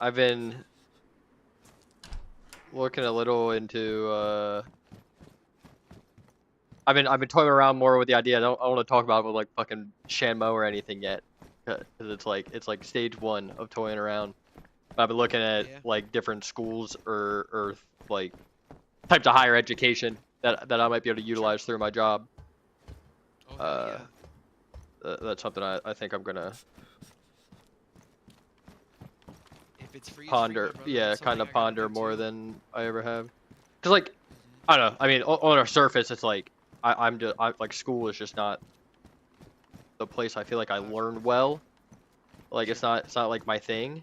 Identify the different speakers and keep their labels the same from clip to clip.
Speaker 1: I've been looking a little into I've been toying around more with the idea. I don't want to talk about it with like fucking Shanmo or anything yet, because it's like stage one of toying around. I've been looking at
Speaker 2: Yeah.
Speaker 1: like different schools or like types of higher education that I might be able to utilize through my job.
Speaker 2: Oh hell yeah.
Speaker 1: That's something I think I'm gonna
Speaker 2: If it's free, it's free, my
Speaker 1: ponder.
Speaker 2: brother.
Speaker 1: Yeah,
Speaker 2: That's
Speaker 1: kind
Speaker 2: something
Speaker 1: of
Speaker 2: I gotta
Speaker 1: ponder
Speaker 2: do
Speaker 1: more
Speaker 2: too.
Speaker 1: than I ever have. Cause like
Speaker 2: Hmm.
Speaker 1: I don't know. I mean, on a surface, it's like I'm like school is just not the place I feel like I learn well. Like
Speaker 2: Sure.
Speaker 1: it's not like my thing.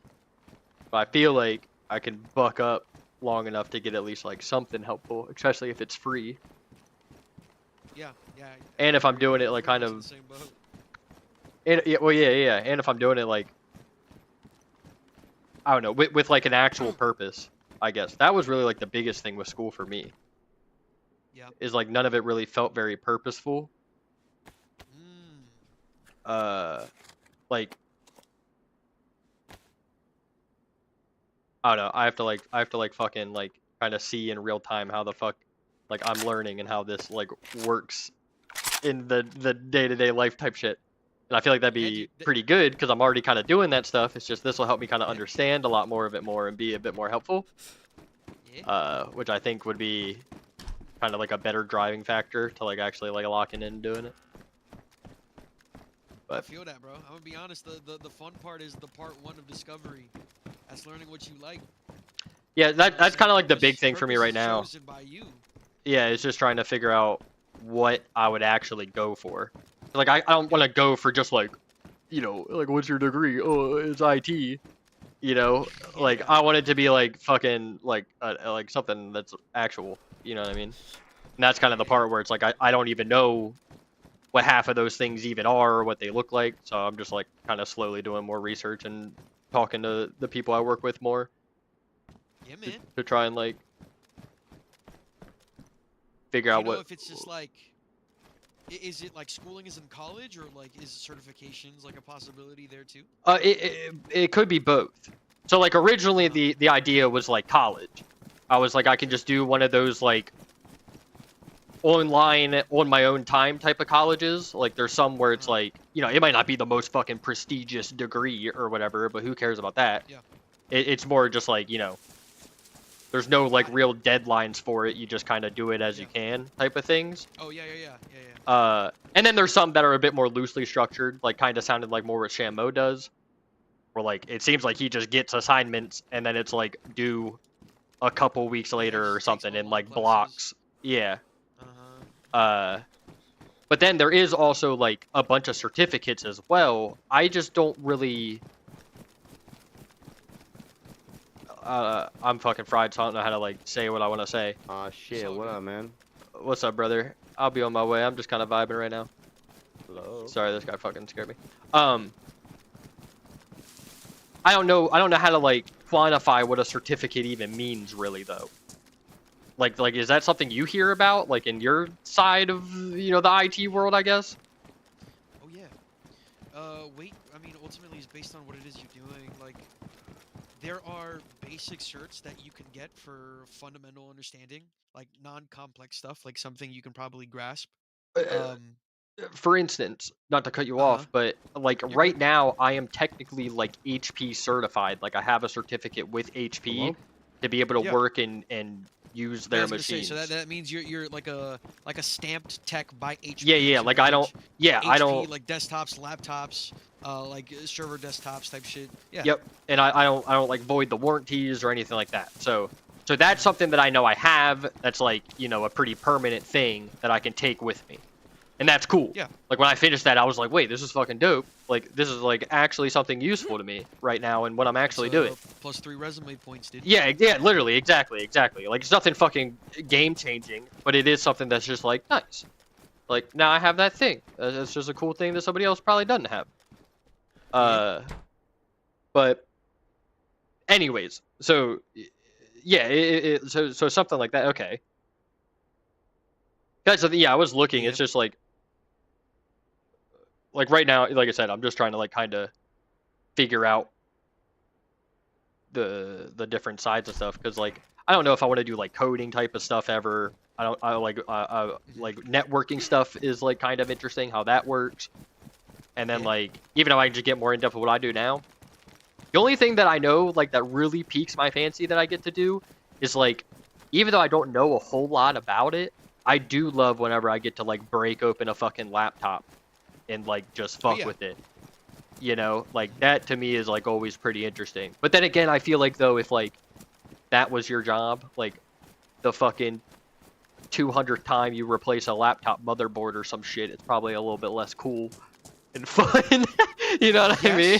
Speaker 1: But I feel like I can buck up long enough to get at least like something helpful, especially if it's free.
Speaker 2: Yeah, yeah.
Speaker 1: And if I'm doing it
Speaker 2: We're
Speaker 1: like
Speaker 2: pretty
Speaker 1: kind
Speaker 2: much in the
Speaker 1: of,
Speaker 2: same boat.
Speaker 1: and, yeah, well, yeah. And if I'm doing it like I don't know, with like an actual purpose, I guess that was really like the biggest thing with school for me.
Speaker 2: Yeah.
Speaker 1: Is like none of it really felt very purposeful.
Speaker 2: Mm.
Speaker 1: Uh, like I don't know. I have to like fucking like kind of see in real time how the fuck like I'm learning and how this like works in the day-to-day life type shit. And I feel like that'd
Speaker 2: Yeah,
Speaker 1: be
Speaker 2: dude.
Speaker 1: pretty good because I'm already kind of doing that stuff. It's just this will help me kind of
Speaker 2: Yeah.
Speaker 1: understand a lot more of it more and be a bit more helpful.
Speaker 2: Yeah.
Speaker 1: Which I think would be kind of like a better driving factor to like actually like locking in and doing it.
Speaker 2: I
Speaker 1: But
Speaker 2: feel that, bro. I'm gonna be honest. The fun part is the part one of discovery. That's learning what you like.
Speaker 1: yeah,
Speaker 2: You know what I'm
Speaker 1: that's
Speaker 2: saying?
Speaker 1: kind of like the big
Speaker 2: Purpose.
Speaker 1: thing for me
Speaker 2: Purpose
Speaker 1: right
Speaker 2: is
Speaker 1: now.
Speaker 2: chosen by you.
Speaker 1: Yeah, it's just trying to figure out what I would actually go for. Like I don't want
Speaker 2: Yeah.
Speaker 1: to go for just like, you know, like what's your degree? Oh, it's IT. You know,
Speaker 2: Yeah.
Speaker 1: like I want it to be like fucking like something that's actual. You know what I mean? And that's kind
Speaker 2: Yeah.
Speaker 1: of the
Speaker 2: Yeah. Yeah.
Speaker 1: part where it's like I don't even know what half of those things even are or what they look like. So I'm just like kind of slowly doing more research and talking to the people I work with more
Speaker 2: Yeah, man.
Speaker 1: to try and like figure
Speaker 2: Do
Speaker 1: out
Speaker 2: you know
Speaker 1: what.
Speaker 2: if it's just like, is it like schooling is in college or like is certifications like a possibility there too?
Speaker 1: It could be both. So like originally
Speaker 2: Uh-huh.
Speaker 1: the idea was like college. I was like I can
Speaker 2: Sure.
Speaker 1: just do one of those like online on my own time type of colleges. Like there's some where it's
Speaker 2: Uh-huh.
Speaker 1: like, you know, it might not be the most fucking prestigious degree or whatever, but who cares about that?
Speaker 2: Yeah.
Speaker 1: It's more just like, you know, there's no like
Speaker 2: Got it.
Speaker 1: real deadlines for it. You just kind of do it as you
Speaker 2: Yeah.
Speaker 1: can type of things.
Speaker 2: Oh yeah, yeah, yeah, yeah, yeah.
Speaker 1: And then there's some that are a bit more loosely structured, like kind of sounded like more what Shammo does, where like it seems like he just gets assignments and then it's like due a couple weeks
Speaker 2: Yeah, it
Speaker 1: later or
Speaker 2: just takes
Speaker 1: something in
Speaker 2: online
Speaker 1: like
Speaker 2: classes.
Speaker 1: blocks. Yeah.
Speaker 2: Uh-huh.
Speaker 1: Uh, but then there is also like a bunch of certificates as well. I just don't really. I'm fucking fried, so I don't know how to like say what I want to say.
Speaker 3: Aw,
Speaker 2: It's
Speaker 3: shit,
Speaker 2: all
Speaker 3: what
Speaker 2: good.
Speaker 3: up, man?
Speaker 1: What's up, brother? I'll be on my way. I'm just kind of vibing right now.
Speaker 3: Hello?
Speaker 1: Sorry, this guy fucking scared me. Um, I don't know. I don't know how to like quantify what a certificate even means, really, though. Like, is that something you hear about, like in your side of the IT world, I guess?
Speaker 2: Oh yeah. Wait. I mean, ultimately, it's based on what it is you're doing. Like, there are basic certs that you can get for fundamental understanding, like non-complex stuff, like something you can probably grasp.
Speaker 1: Uh,
Speaker 2: Um.
Speaker 1: for instance, not to cut you
Speaker 2: Uh huh.
Speaker 1: off, but like
Speaker 2: You're
Speaker 1: right
Speaker 2: good.
Speaker 1: now, I am technically like HP certified. Like I have a certificate with HP
Speaker 3: Hello?
Speaker 1: to be able to
Speaker 2: Yeah.
Speaker 1: work and use
Speaker 2: Yeah, I
Speaker 1: their
Speaker 2: was gonna say. So that
Speaker 1: machines.
Speaker 2: that means you're like a stamped tech by
Speaker 1: Yeah,
Speaker 2: HP
Speaker 1: yeah.
Speaker 2: to
Speaker 1: Like I don't.
Speaker 2: manage
Speaker 1: Yeah, I
Speaker 2: HP
Speaker 1: don't.
Speaker 2: like desktops, laptops, like server desktops type shit. Yeah.
Speaker 1: Yep. And I don't like void the warranties or anything like that. So that's
Speaker 2: Mhm.
Speaker 1: something that I know I have. That's like a pretty permanent thing that I can take with me. And that's cool.
Speaker 2: Yeah.
Speaker 1: Like when I finished that, I was like, wait, this is fucking dope. Like this is like actually something useful to me right now and what I'm
Speaker 2: That's
Speaker 1: actually doing.
Speaker 2: +3 resume points, dude.
Speaker 1: Yeah, yeah, literally, exactly. Like it's nothing fucking game changing, but it is something that's just like nice. Like now I have that thing. It's just a cool thing that somebody else probably doesn't have.
Speaker 2: Yeah.
Speaker 1: Uh, but anyways, so yeah, so something like that. Okay, guys. So yeah, I was looking.
Speaker 2: Yeah.
Speaker 1: It's just like right now, like I said, I'm just trying to like kind of figure out the different sides of stuff, because like I don't know if I want to do like coding type of stuff ever. I like networking stuff is like kind of interesting how that works. And then
Speaker 2: Yeah.
Speaker 1: like even if I just get more in depth with what I do now, the only thing that I know like that really piques my fancy that I get to do is like, even though I don't know a whole lot about it, I do love whenever I get to like break open a fucking laptop and like just
Speaker 2: Oh
Speaker 1: fuck
Speaker 2: yeah.
Speaker 1: with it. You know, like that to me is like always pretty interesting. But then again, I feel like though if like that was your job, like the fucking 200th time you replace a laptop motherboard or some shit, it's probably a little bit less cool and fun. You know what I mean?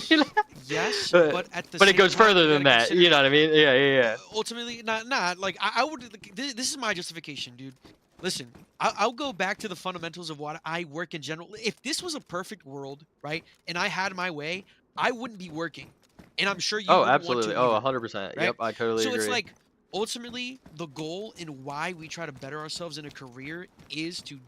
Speaker 2: Yes,
Speaker 1: But
Speaker 2: but at the
Speaker 1: but it
Speaker 2: same
Speaker 1: goes
Speaker 2: time,
Speaker 1: further
Speaker 2: you
Speaker 1: than
Speaker 2: gotta
Speaker 1: that.
Speaker 2: consider
Speaker 1: You know what I mean? Yeah, yeah, yeah.
Speaker 2: ultimately, not like I would. Like, this is my justification, dude. Listen, I'll go back to the fundamentals of what I work in general. If this was a perfect world, right, and I had my way, I wouldn't be working, and I'm sure you
Speaker 1: Oh,
Speaker 2: wouldn't want
Speaker 1: absolutely.
Speaker 2: to
Speaker 1: Oh,
Speaker 2: either,
Speaker 1: 100%.
Speaker 2: right?
Speaker 1: Yep, I totally
Speaker 2: So it's
Speaker 1: agree.
Speaker 2: like ultimately the goal and why we try to better ourselves in a career is to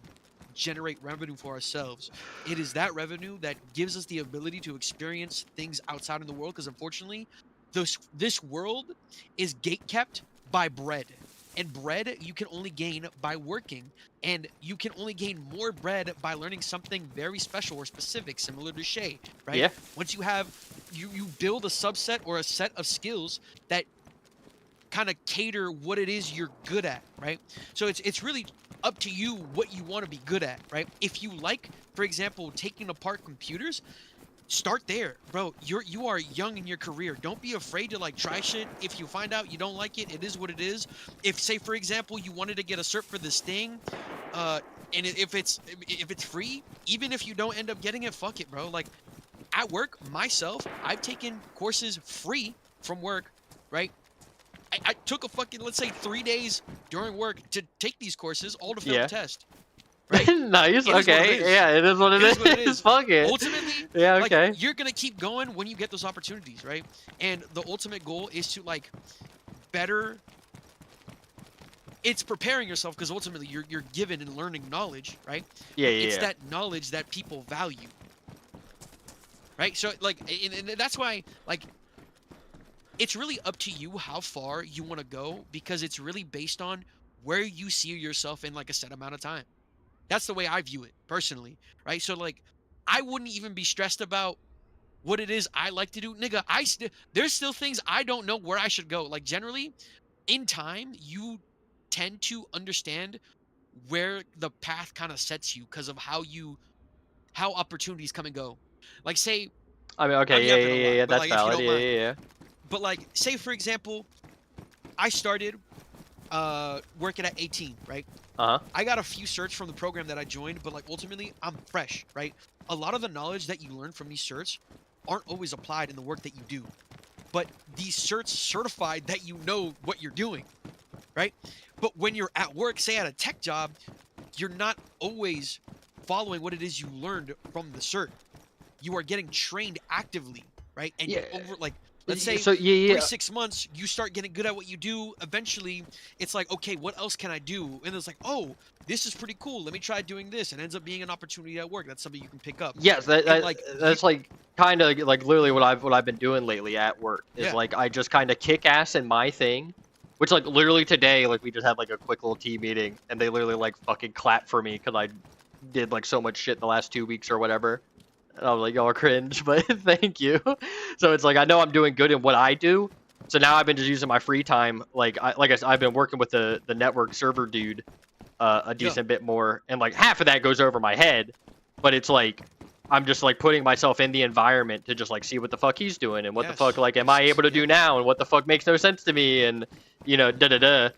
Speaker 2: generate revenue for ourselves. It is that revenue that gives us the ability to experience things outside in the world, because unfortunately, this world is gate kept by bread. And bread you can only gain by working. And you can only gain more bread by learning something very special or specific, similar to Shay, right?
Speaker 1: Yeah.
Speaker 2: Once you have you build a subset or a set of skills that kind of cater what it is you're good at, right? So it's really up to you what you want to be good at, right? If you like, for example, taking apart computers, start there, bro. You are young in your career. Don't be afraid to like try shit. If you find out you don't like it, it is what it is. If, say for example, you wanted to get a cert for this thing, uh, and if it's free, even if you don't end up getting it, fuck it, bro. Like at work, myself, I've taken courses free from work, right? I took a fucking, let's say, 3 days during work to take these courses, all to fail the
Speaker 1: Yeah.
Speaker 2: test, right?
Speaker 1: Nice.
Speaker 2: It is what it
Speaker 1: Okay.
Speaker 2: is.
Speaker 1: Yeah, it is what
Speaker 2: It is what it
Speaker 1: is.
Speaker 2: is.
Speaker 1: Fuck it.
Speaker 2: Ultimately,
Speaker 1: Yeah,
Speaker 2: like,
Speaker 1: okay.
Speaker 2: you're gonna keep going when you get those opportunities, right? And the ultimate goal is to like better. It's preparing yourself, because ultimately you're given and learning knowledge, right?
Speaker 1: Yeah,
Speaker 2: But
Speaker 1: yeah,
Speaker 2: it's
Speaker 1: yeah.
Speaker 2: that knowledge that people value, right? So like, and that's why like it's really up to you how far you want to go, because it's really based on where you see yourself in like a set amount of time. That's the way I view it personally, right? So like I wouldn't even be stressed about what it is I like to do. Nigga, there's still things I don't know where I should go. Like generally in time, you tend to understand where the path kind of sets you because of how opportunities come and go. Like say
Speaker 1: I mean,
Speaker 2: I'm
Speaker 1: okay, yeah,
Speaker 2: yapping a
Speaker 1: yeah, yeah,
Speaker 2: lot,
Speaker 1: yeah.
Speaker 2: but
Speaker 1: That's
Speaker 2: like if you
Speaker 1: valid.
Speaker 2: don't
Speaker 1: Yeah,
Speaker 2: mind.
Speaker 1: yeah, yeah.
Speaker 2: But like say for example, I started working at 18, right?
Speaker 1: Uh-huh.
Speaker 2: I got a few certs from the program that I joined, but like ultimately I'm fresh, right? A lot of the knowledge that you learn from these certs aren't always applied in the work that you do. But these certs certified that you know what you're doing, right? But when you're at work, say at a tech job, you're not always following what it is you learned from the cert. You are getting trained actively, right? And
Speaker 1: Yeah.
Speaker 2: over like let's say
Speaker 1: So yeah,
Speaker 2: three,
Speaker 1: yeah.
Speaker 2: 6 months, you start getting good at what you do. Eventually, it's like, okay, what else can I do? And it's like, oh, this is pretty cool. Let me try doing this. And it ends up being an opportunity at work. That's something you can pick up.
Speaker 1: Yes,
Speaker 2: And like,
Speaker 1: that's like kind of like literally what I've been doing lately at work is
Speaker 2: yeah,
Speaker 1: like I just kind of kick ass in my thing, which like literally today like we just had like a quick little team meeting and they literally like fucking clapped for me because I did like so much shit the last 2 weeks or whatever. And I was like, y'all are cringe, but thank you. So it's like I know I'm doing good in what I do. So now I've been just using my free time, like I said, I've been working with the network server dude a
Speaker 2: yeah,
Speaker 1: decent bit more, and like half of that goes over my head, but it's like I'm just like putting myself in the environment to just like see what the fuck he's doing and what the fuck
Speaker 2: yes,
Speaker 1: like am I able to
Speaker 2: yeah,
Speaker 1: do now and what the fuck makes no sense to me and da da da,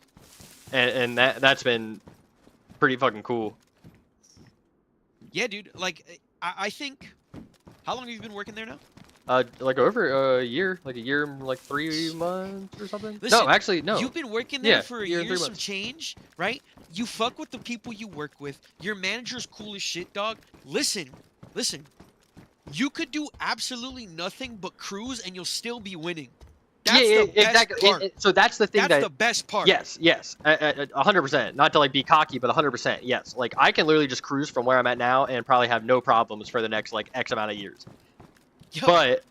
Speaker 1: and that's been pretty fucking cool.
Speaker 2: yeah, dude. Like, I think, how long have you been working there now?
Speaker 1: Like over a year, like a year, and, like 3 months or something. No,
Speaker 2: Listen,
Speaker 1: actually, no.
Speaker 2: you've been working there
Speaker 1: Yeah,
Speaker 2: for a
Speaker 1: year and
Speaker 2: year,
Speaker 1: three
Speaker 2: some
Speaker 1: months.
Speaker 2: change, right? You fuck with the people you work with. Your manager's cool as shit, dog. Listen. You could do absolutely nothing but cruise and you'll still be winning.
Speaker 1: Yeah,
Speaker 2: That's
Speaker 1: yeah,
Speaker 2: the best
Speaker 1: exactly.
Speaker 2: part.
Speaker 1: So that's the thing
Speaker 2: That's
Speaker 1: that
Speaker 2: the best part.
Speaker 1: yes, yes, 100%. Not to like be cocky, but 100%. Yes, like I can literally just cruise from where I'm at now and probably have no problems for the next like X amount of years.
Speaker 2: Yo,
Speaker 1: But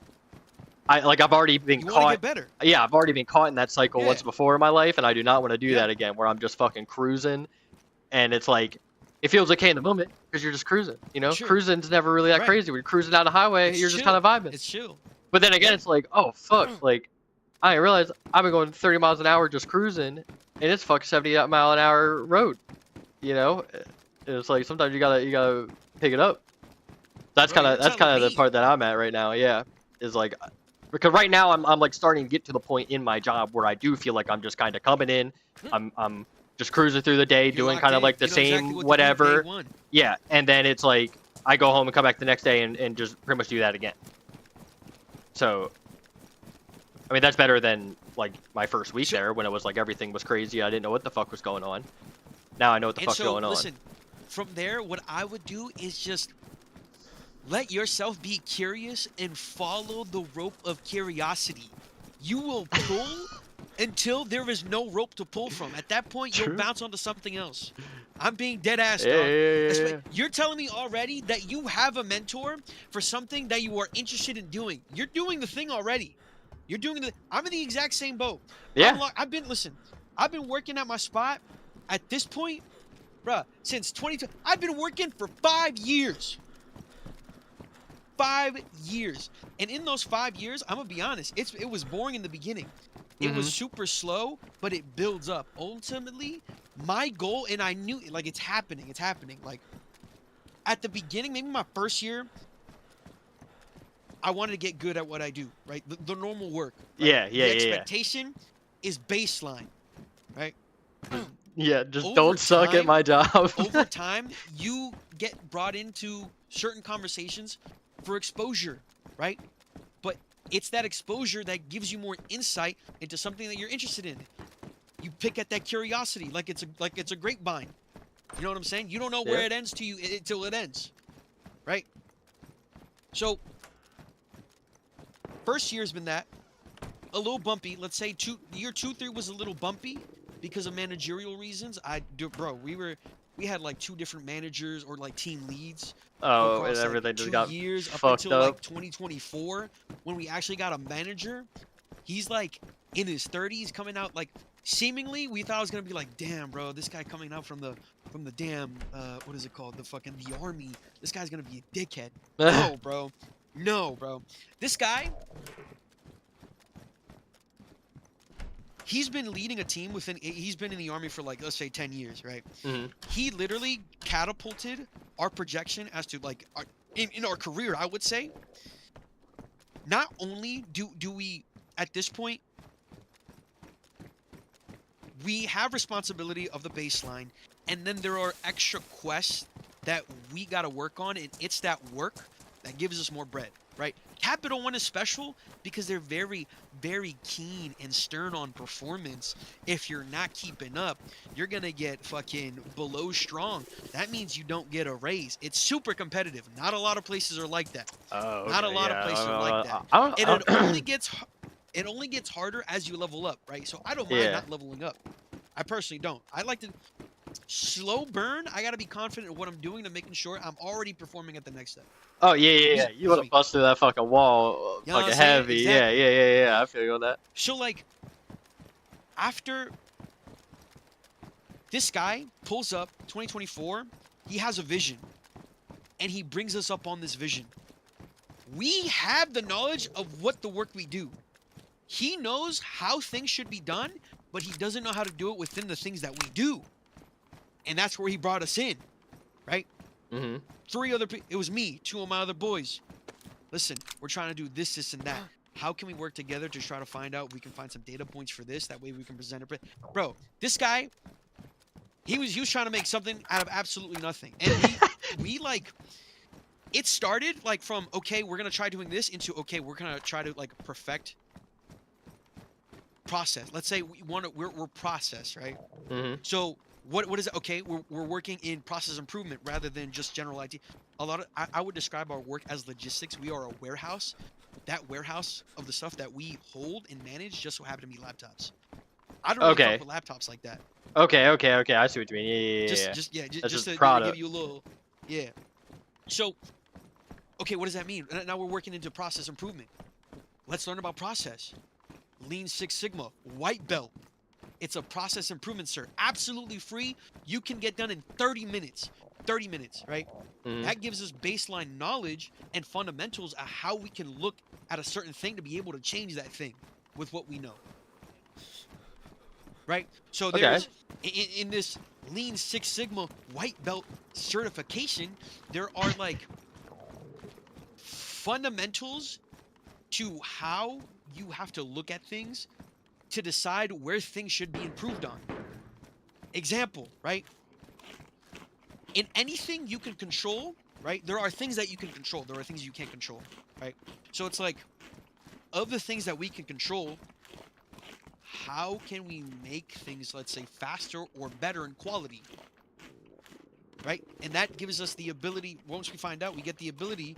Speaker 1: I've already been
Speaker 2: You want to
Speaker 1: caught.
Speaker 2: get better.
Speaker 1: Yeah, I've already been caught in that cycle
Speaker 2: Yeah.
Speaker 1: once before in my life, and I do not want to do
Speaker 2: Yeah.
Speaker 1: that again. Where I'm just fucking cruising, and it's like, it feels okay in the moment because you're just cruising. You know,
Speaker 2: Sure.
Speaker 1: cruising's never really that
Speaker 2: Right.
Speaker 1: crazy. When you're cruising down the highway,
Speaker 2: It's
Speaker 1: you're just
Speaker 2: chill.
Speaker 1: kind of vibing.
Speaker 2: It's chill.
Speaker 1: But then again,
Speaker 2: Yeah.
Speaker 1: it's like, oh fuck, like I didn't realize I've been going 30 miles an hour just cruising, and it's fucking 70-mile-an-hour road. You know, and it's like sometimes you gotta pick it up. That's
Speaker 2: Bro,
Speaker 1: kind
Speaker 2: you're
Speaker 1: of
Speaker 2: telling
Speaker 1: the
Speaker 2: me.
Speaker 1: part that I'm at right now. Yeah, is like, because right now I'm like starting to get to the point in my job where I do feel like I'm just kind of coming in. I'm just cruising through the day,
Speaker 2: You're
Speaker 1: doing
Speaker 2: locked
Speaker 1: kind of
Speaker 2: in.
Speaker 1: like the
Speaker 2: You know
Speaker 1: same
Speaker 2: exactly what to do
Speaker 1: whatever.
Speaker 2: day one.
Speaker 1: Yeah, and then it's like I go home and come back the next day and just pretty much do that again. So, I mean, that's better than like my first week there when it was like everything was crazy. I didn't know what the fuck was going on. Now I know what the
Speaker 2: And
Speaker 1: fuck's
Speaker 2: so,
Speaker 1: going on.
Speaker 2: listen, from there, what I would do is just let yourself be curious and follow the rope of curiosity. You will pull until there is no rope to pull from. At that point, you'll
Speaker 1: True.
Speaker 2: bounce onto something else. I'm being dead ass,
Speaker 1: Yeah,
Speaker 2: dog.
Speaker 1: yeah.
Speaker 2: You're telling me already that you have a mentor for something that you are interested in doing. You're doing the thing already. You're doing the. I'm in the exact same boat.
Speaker 1: Yeah.
Speaker 2: I've been working at my spot at this point, bruh, since 20. I've been working for 5 years. 5 years. And in those 5 years, I'm gonna be honest, it was boring in the beginning. It was super slow, but it builds up. Ultimately, my goal, and I knew, like, it's happening. Like, at the beginning, maybe my first year, I wanted to get good at what I do, right? The normal work. Right?
Speaker 1: Yeah.
Speaker 2: The expectation is baseline, right?
Speaker 1: Yeah, just
Speaker 2: Over
Speaker 1: don't suck at
Speaker 2: time-
Speaker 1: my job.
Speaker 2: Over time, you get brought into certain conversations for exposure, right? But it's that exposure that gives you more insight into something that you're interested in. You pick at that curiosity like it's a grapevine. You know what I'm saying? You don't know where
Speaker 1: Yeah.
Speaker 2: it ends until it ends, right? So first year's been that a little bumpy. Let's say year 2, 3 was a little bumpy because of managerial reasons. We had like 2 different managers or like team leads.
Speaker 1: Oh,
Speaker 2: across,
Speaker 1: and everything
Speaker 2: like,
Speaker 1: just
Speaker 2: 2
Speaker 1: got
Speaker 2: years up
Speaker 1: fucked
Speaker 2: until
Speaker 1: up.
Speaker 2: like 2024 when we actually got a manager. He's like in his 30s, coming out like seemingly we thought it was gonna be like, damn, bro, this guy coming out from the damn what is it called, the army. This guy's gonna be a dickhead. No, bro. This guy, he's been leading a team he's been in the army for like, let's say 10 years, right? He literally catapulted our projection as to like in our career, I would say. Not only do we at this point, we have responsibility of the baseline, and then there are extra quests that we got to work on, and it's that work that gives us more bread, right? Capital One is special because they're very, very keen and stern on performance. If you're not keeping up, you're going to get fucking below strong. That means you don't get a raise. It's super competitive. Not a lot of places are like that.
Speaker 1: Oh, okay.
Speaker 2: Not a lot of places are like that. And it only gets harder as you level up, right? So I don't mind not leveling up. I personally don't. I like to slow burn. I got to be confident in what I'm doing to making sure I'm already performing at the next step.
Speaker 1: Oh, yeah. You want to bust through that fucking wall
Speaker 2: You know
Speaker 1: fucking heavy.
Speaker 2: Exactly.
Speaker 1: Yeah. I feel you on that.
Speaker 2: So, like, after this guy pulls up 2024, he has a vision, and he brings us up on this vision. We have the knowledge of what the work we do. He knows how things should be done, but he doesn't know how to do it within the things that we do. And that's where he brought us in, right? 3 other people. It was me, 2 of my other boys. Listen, we're trying to do this, and that. How can we work together to try to find out? We can find some data points for this. That way we can present it. Bro, this guy, he was trying to make something out of absolutely nothing. And we like, it started like from, okay, we're going to try doing this, into, okay, we're going to try to like perfect process. Let's say we're process, right? So what is it? Okay, we're working in process improvement rather than just general IT. I would describe our work as logistics. We are a warehouse. That warehouse of the stuff that we hold and manage just so happen to be laptops. I don't really fuck with laptops like that.
Speaker 1: Okay. I see what you mean. Yeah.
Speaker 2: Just to give you a little, So, okay, what does that mean? Now we're working into process improvement. Let's learn about process. Lean Six Sigma, white belt. It's a process improvement cert. Absolutely free. You can get done in 30 minutes. 30 minutes, right?
Speaker 1: Mhm.
Speaker 2: That gives us baseline knowledge and fundamentals of how we can look at a certain thing to be able to change that thing with what we know. Right? So
Speaker 1: Okay.
Speaker 2: there's in this Lean Six Sigma white belt certification, there are like fundamentals to how you have to look at things to decide where things should be improved on. Example, right? In anything you can control, right? There are things that you can control. There are things you can't control, right? So it's like, of the things that we can control, how can we make things, let's say, faster or better in quality, right? And that gives us the ability, once we find out, we get the ability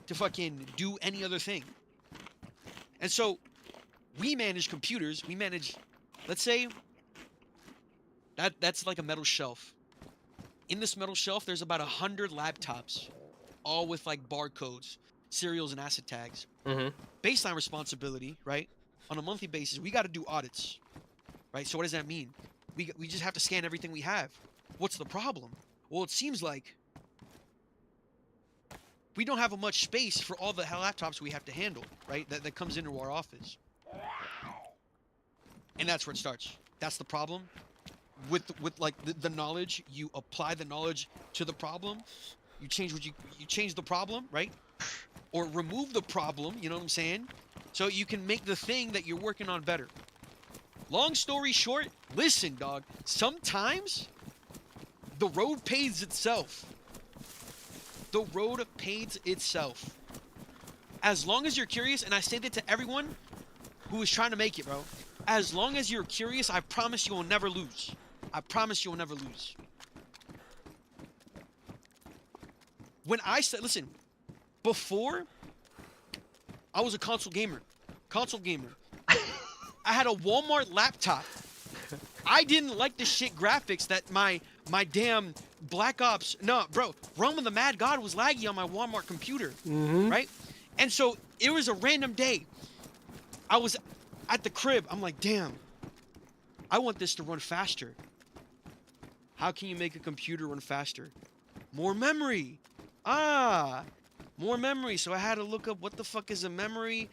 Speaker 2: to fucking do any other thing. And so we manage computers. We manage, let's say, that's like a metal shelf. In this metal shelf, there's about 100 laptops, all with like barcodes, serials, and asset tags.
Speaker 1: Mhm.
Speaker 2: Baseline responsibility, right? On a monthly basis, we got to do audits, right? So what does that mean? We just have to scan everything we have. What's the problem? Well, it seems like we don't have much space for all the laptops we have to handle, right? That comes into our office. And that's where it starts. That's the problem. With like the knowledge, you apply the knowledge to the problem. You change you change the problem, right? Or remove the problem, you know what I'm saying? So you can make the thing that you're working on better. Long story short, listen, dog. Sometimes the road pays itself. The road pays itself. As long as you're curious, and I say that to everyone who is trying to make it, bro. As long as you're curious, I promise you will never lose. I promise you will never lose. When I said, listen, before, I was a console gamer. I had a Walmart laptop. I didn't like the shit graphics that my damn Black Ops, no, bro, Realm of the Mad God was laggy on my Walmart computer, right? And so it was a random day. I was at the crib. I'm like, damn, I want this to run faster. How can you make a computer run faster? More memory. More memory. So I had to look up what the fuck is a memory.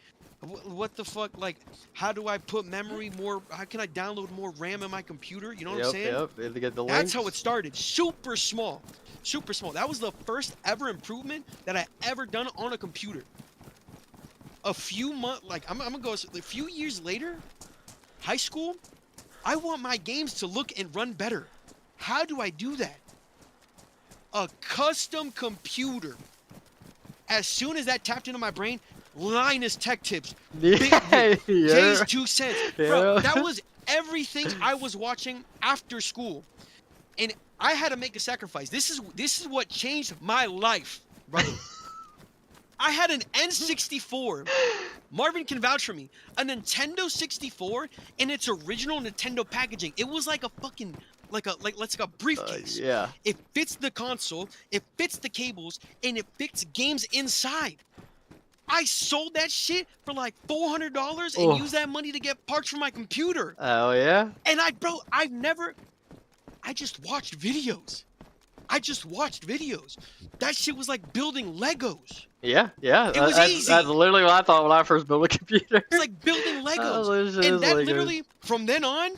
Speaker 2: What the fuck, like, how do I put memory more, how can I download more RAM in my computer? You know what I'm saying?
Speaker 1: Yep. To get the
Speaker 2: That's
Speaker 1: links.
Speaker 2: how it started. Super small. Super small. That was the first ever improvement that I ever done on a computer. A few months, like, I'm gonna go a few years later, high school, I want my games to look and run better. How do I do that? A custom computer. As soon as that tapped into my brain, Linus Tech Tips,
Speaker 1: Yeah.
Speaker 2: Jay's 2 cents. Bro,
Speaker 1: Yeah.
Speaker 2: that was everything I was watching after school. And I had to make a sacrifice. This is what changed my life, brother. I had an N64. Marvin can vouch for me. A Nintendo 64 in its original Nintendo packaging. It was like a fucking like a briefcase.
Speaker 1: Yeah.
Speaker 2: It fits the console, it fits the cables, and it fits games inside. I sold that shit for like $400 and used that money to get parts for my computer.
Speaker 1: Oh yeah.
Speaker 2: And I just watched videos. That shit was like building Legos.
Speaker 1: Yeah.
Speaker 2: It was easy.
Speaker 1: That's literally what I thought when I first built a computer.
Speaker 2: It's like building Legos. And that literally, from then on,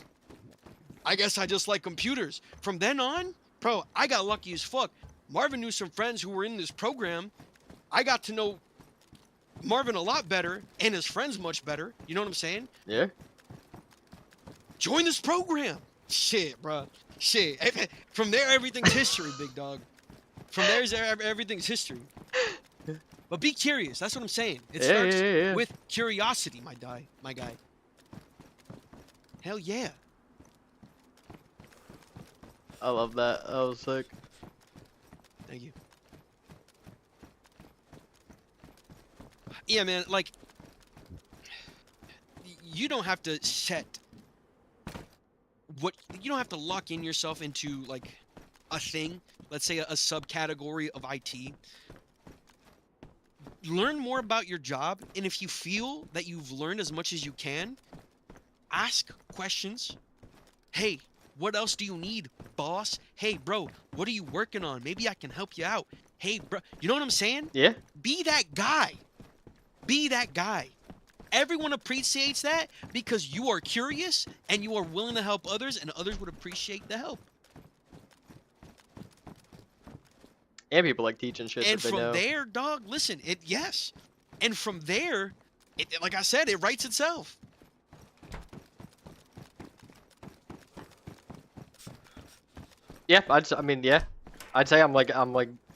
Speaker 2: I guess I just like computers. From then on, bro, I got lucky as fuck. Marvin knew some friends who were in this program. I got to know Marvin a lot better and his friends much better. You know what I'm saying?
Speaker 1: Yeah.
Speaker 2: Join this program. Shit, bro. Shit. From there, everything's history, big dog. From there, everything's history. But be curious. That's what I'm saying. It starts with curiosity, my guy. Hell yeah.
Speaker 1: I love that. That was sick.
Speaker 2: Thank you. Yeah, man, like, you don't have to you don't have to lock in yourself into, like, a thing. Let's say a subcategory of IT. learn more about your job, and if you feel that you've learned as much as you can, ask questions. Hey, what else do you need, boss? Hey, bro, what are you working on? Maybe I can help you out. Hey, bro, you know what I'm saying?
Speaker 1: Yeah.
Speaker 2: Be that guy. Be that guy. Everyone appreciates that because you are curious and you are willing to help others, and others would appreciate the help.
Speaker 1: And people like teaching shit
Speaker 2: And
Speaker 1: that they
Speaker 2: from
Speaker 1: know.
Speaker 2: there, dog, listen, yes. And from there, like I said, it writes itself.
Speaker 1: Yeah, I mean, yeah, I'd say I'm like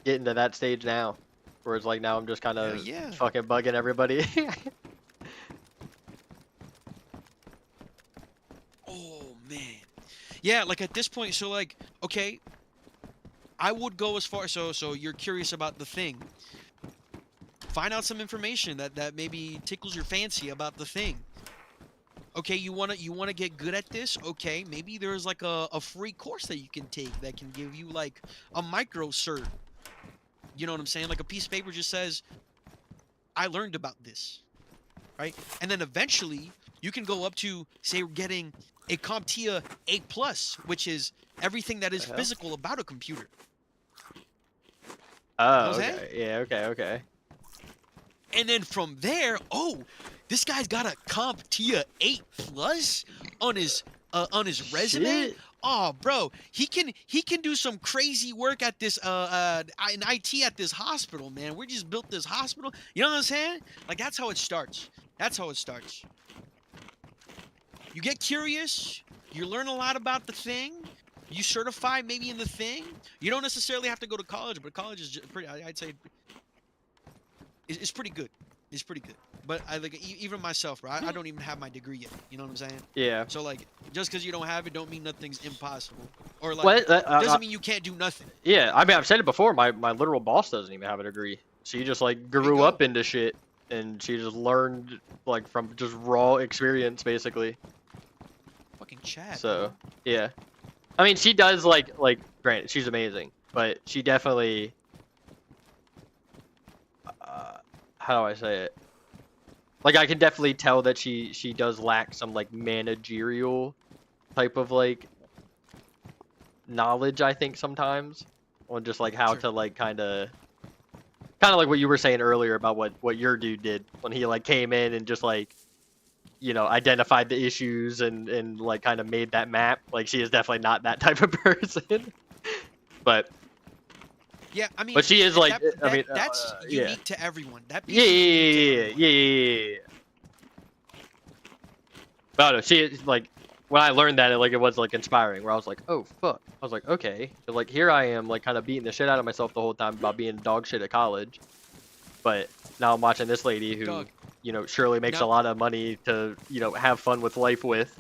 Speaker 1: getting to that stage now, where it's like now I'm just kind
Speaker 2: Hell
Speaker 1: of
Speaker 2: yeah.
Speaker 1: fucking bugging everybody.
Speaker 2: Oh man. Yeah, like at this point, so like, okay, I would go as far, so you're curious about the thing. Find out some information that maybe tickles your fancy about the thing. Okay, you wanna get good at this? Okay, maybe there's like a free course that you can take that can give you like a micro cert. You know what I'm saying? Like a piece of paper just says, I learned about this. Right? And then eventually you can go up to, say, getting a CompTIA A+, which is everything that is
Speaker 1: The hell?
Speaker 2: physical about a computer.
Speaker 1: Oh,
Speaker 2: Know what I'm
Speaker 1: okay. Yeah, okay.
Speaker 2: And then from there, oh, this guy's got a CompTIA 8 Plus on his resume.
Speaker 1: Shit.
Speaker 2: Oh, bro, he can do some crazy work at this in IT at this hospital, man. We just built this hospital. You know what I'm saying? Like that's how it starts. That's how it starts. You get curious, you learn a lot about the thing, you certify maybe in the thing. You don't necessarily have to go to college, but college is pretty, I'd say it's pretty good. It's pretty good. But I like even myself, bro. I don't even have my degree yet. You know what I'm saying?
Speaker 1: Yeah.
Speaker 2: So like, just because you don't have it, don't mean nothing's impossible. Or like,
Speaker 1: Well,
Speaker 2: doesn't mean you can't do nothing.
Speaker 1: yeah, I mean, I've said it before. My literal boss doesn't even have a degree. She just like
Speaker 2: There you
Speaker 1: grew
Speaker 2: go.
Speaker 1: up into shit, and she just learned like from just raw experience, basically.
Speaker 2: Fucking Chad.
Speaker 1: So
Speaker 2: Bro.
Speaker 1: yeah, I mean, she does like granted, she's amazing, but she definitely, how do I say it? Like I can definitely tell that she does lack some like managerial type of like knowledge, I think sometimes, on just like how
Speaker 2: Sure.
Speaker 1: to like kind of like what you were saying earlier about what your dude did when he like came in and just like, you know, identified the issues and like kind of made that map. Like she is definitely not that type of person. But
Speaker 2: Yeah, I mean,
Speaker 1: but she is like, I mean,
Speaker 2: that's
Speaker 1: yeah.
Speaker 2: unique to everyone. That piece
Speaker 1: Yeah,
Speaker 2: is unique to everyone.
Speaker 1: yeah. But I don't know, she is like, when I learned that, it was like inspiring. Where I was like, oh fuck. I was like, okay. So like here I am, like kind of beating the shit out of myself the whole time about being dog shit at college. But now I'm watching this lady who,
Speaker 2: Dog.
Speaker 1: you know, surely makes
Speaker 2: Now-
Speaker 1: a lot of money to, you know, have fun with life with.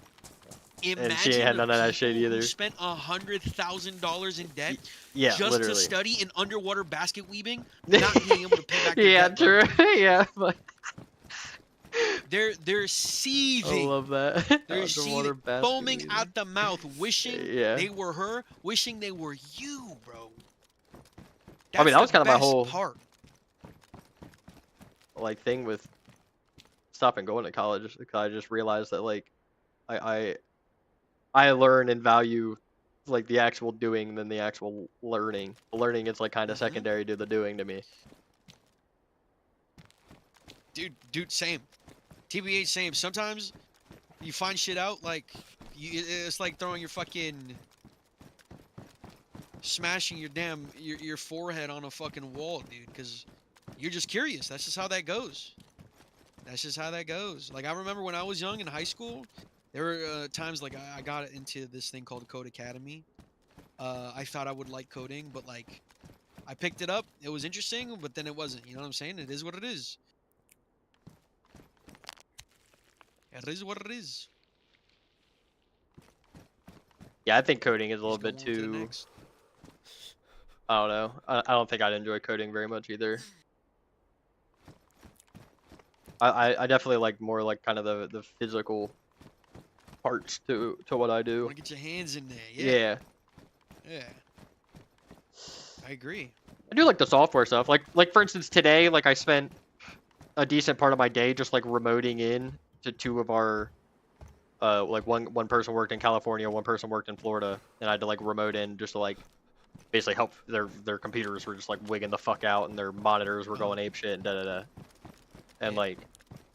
Speaker 2: Imagine
Speaker 1: she ain't had none of that shit
Speaker 2: people who
Speaker 1: either.
Speaker 2: spent $100,000 in debt
Speaker 1: Yeah,
Speaker 2: just
Speaker 1: literally.
Speaker 2: to study in underwater basket weaving, not being able to pay back their
Speaker 1: Yeah,
Speaker 2: debt, bro.
Speaker 1: true. Yeah, but
Speaker 2: They're
Speaker 1: I
Speaker 2: seething.
Speaker 1: love that.
Speaker 2: They're
Speaker 1: Underwater
Speaker 2: seething,
Speaker 1: basket
Speaker 2: foaming
Speaker 1: weaving.
Speaker 2: out the mouth, wishing
Speaker 1: Yeah.
Speaker 2: they were her, wishing they were you, bro.
Speaker 1: I mean, that was
Speaker 2: the
Speaker 1: kind of my
Speaker 2: best
Speaker 1: whole
Speaker 2: part.
Speaker 1: like thing with stopping going to college, because I just realized that like I learn and value like the actual doing than the actual learning. The learning is like kind of
Speaker 2: Mhm.
Speaker 1: secondary to the doing to me.
Speaker 2: Dude, same. TBH, same. Sometimes you find shit out like it's like throwing your fucking smashing your damn your forehead on a fucking wall, dude, because you're just curious. That's just how that goes. That's just how that goes. Like I remember when I was young in high school, there were times like I got into this thing called Code Academy. I thought I would like coding, but like I picked it up. It was interesting, but then it wasn't. You know what I'm saying? It is what it is. It is what it is.
Speaker 1: Yeah, I think coding is a little
Speaker 2: Just go
Speaker 1: bit
Speaker 2: on to the
Speaker 1: too.
Speaker 2: next.
Speaker 1: I don't know. I don't think I'd enjoy coding very much either. I definitely like more like kind of the physical parts to what I do.
Speaker 2: Want to get your hands in there?
Speaker 1: Yeah.
Speaker 2: Yeah. I agree.
Speaker 1: I do like the software stuff. Like for instance today, like I spent a decent part of my day just like remoting in to two of our like one person worked in California, one person worked in Florida, and I had to like remote in just to like basically help their computers were just like wigging the fuck out and their monitors were going ape shit and da da da. And
Speaker 2: Yeah.
Speaker 1: like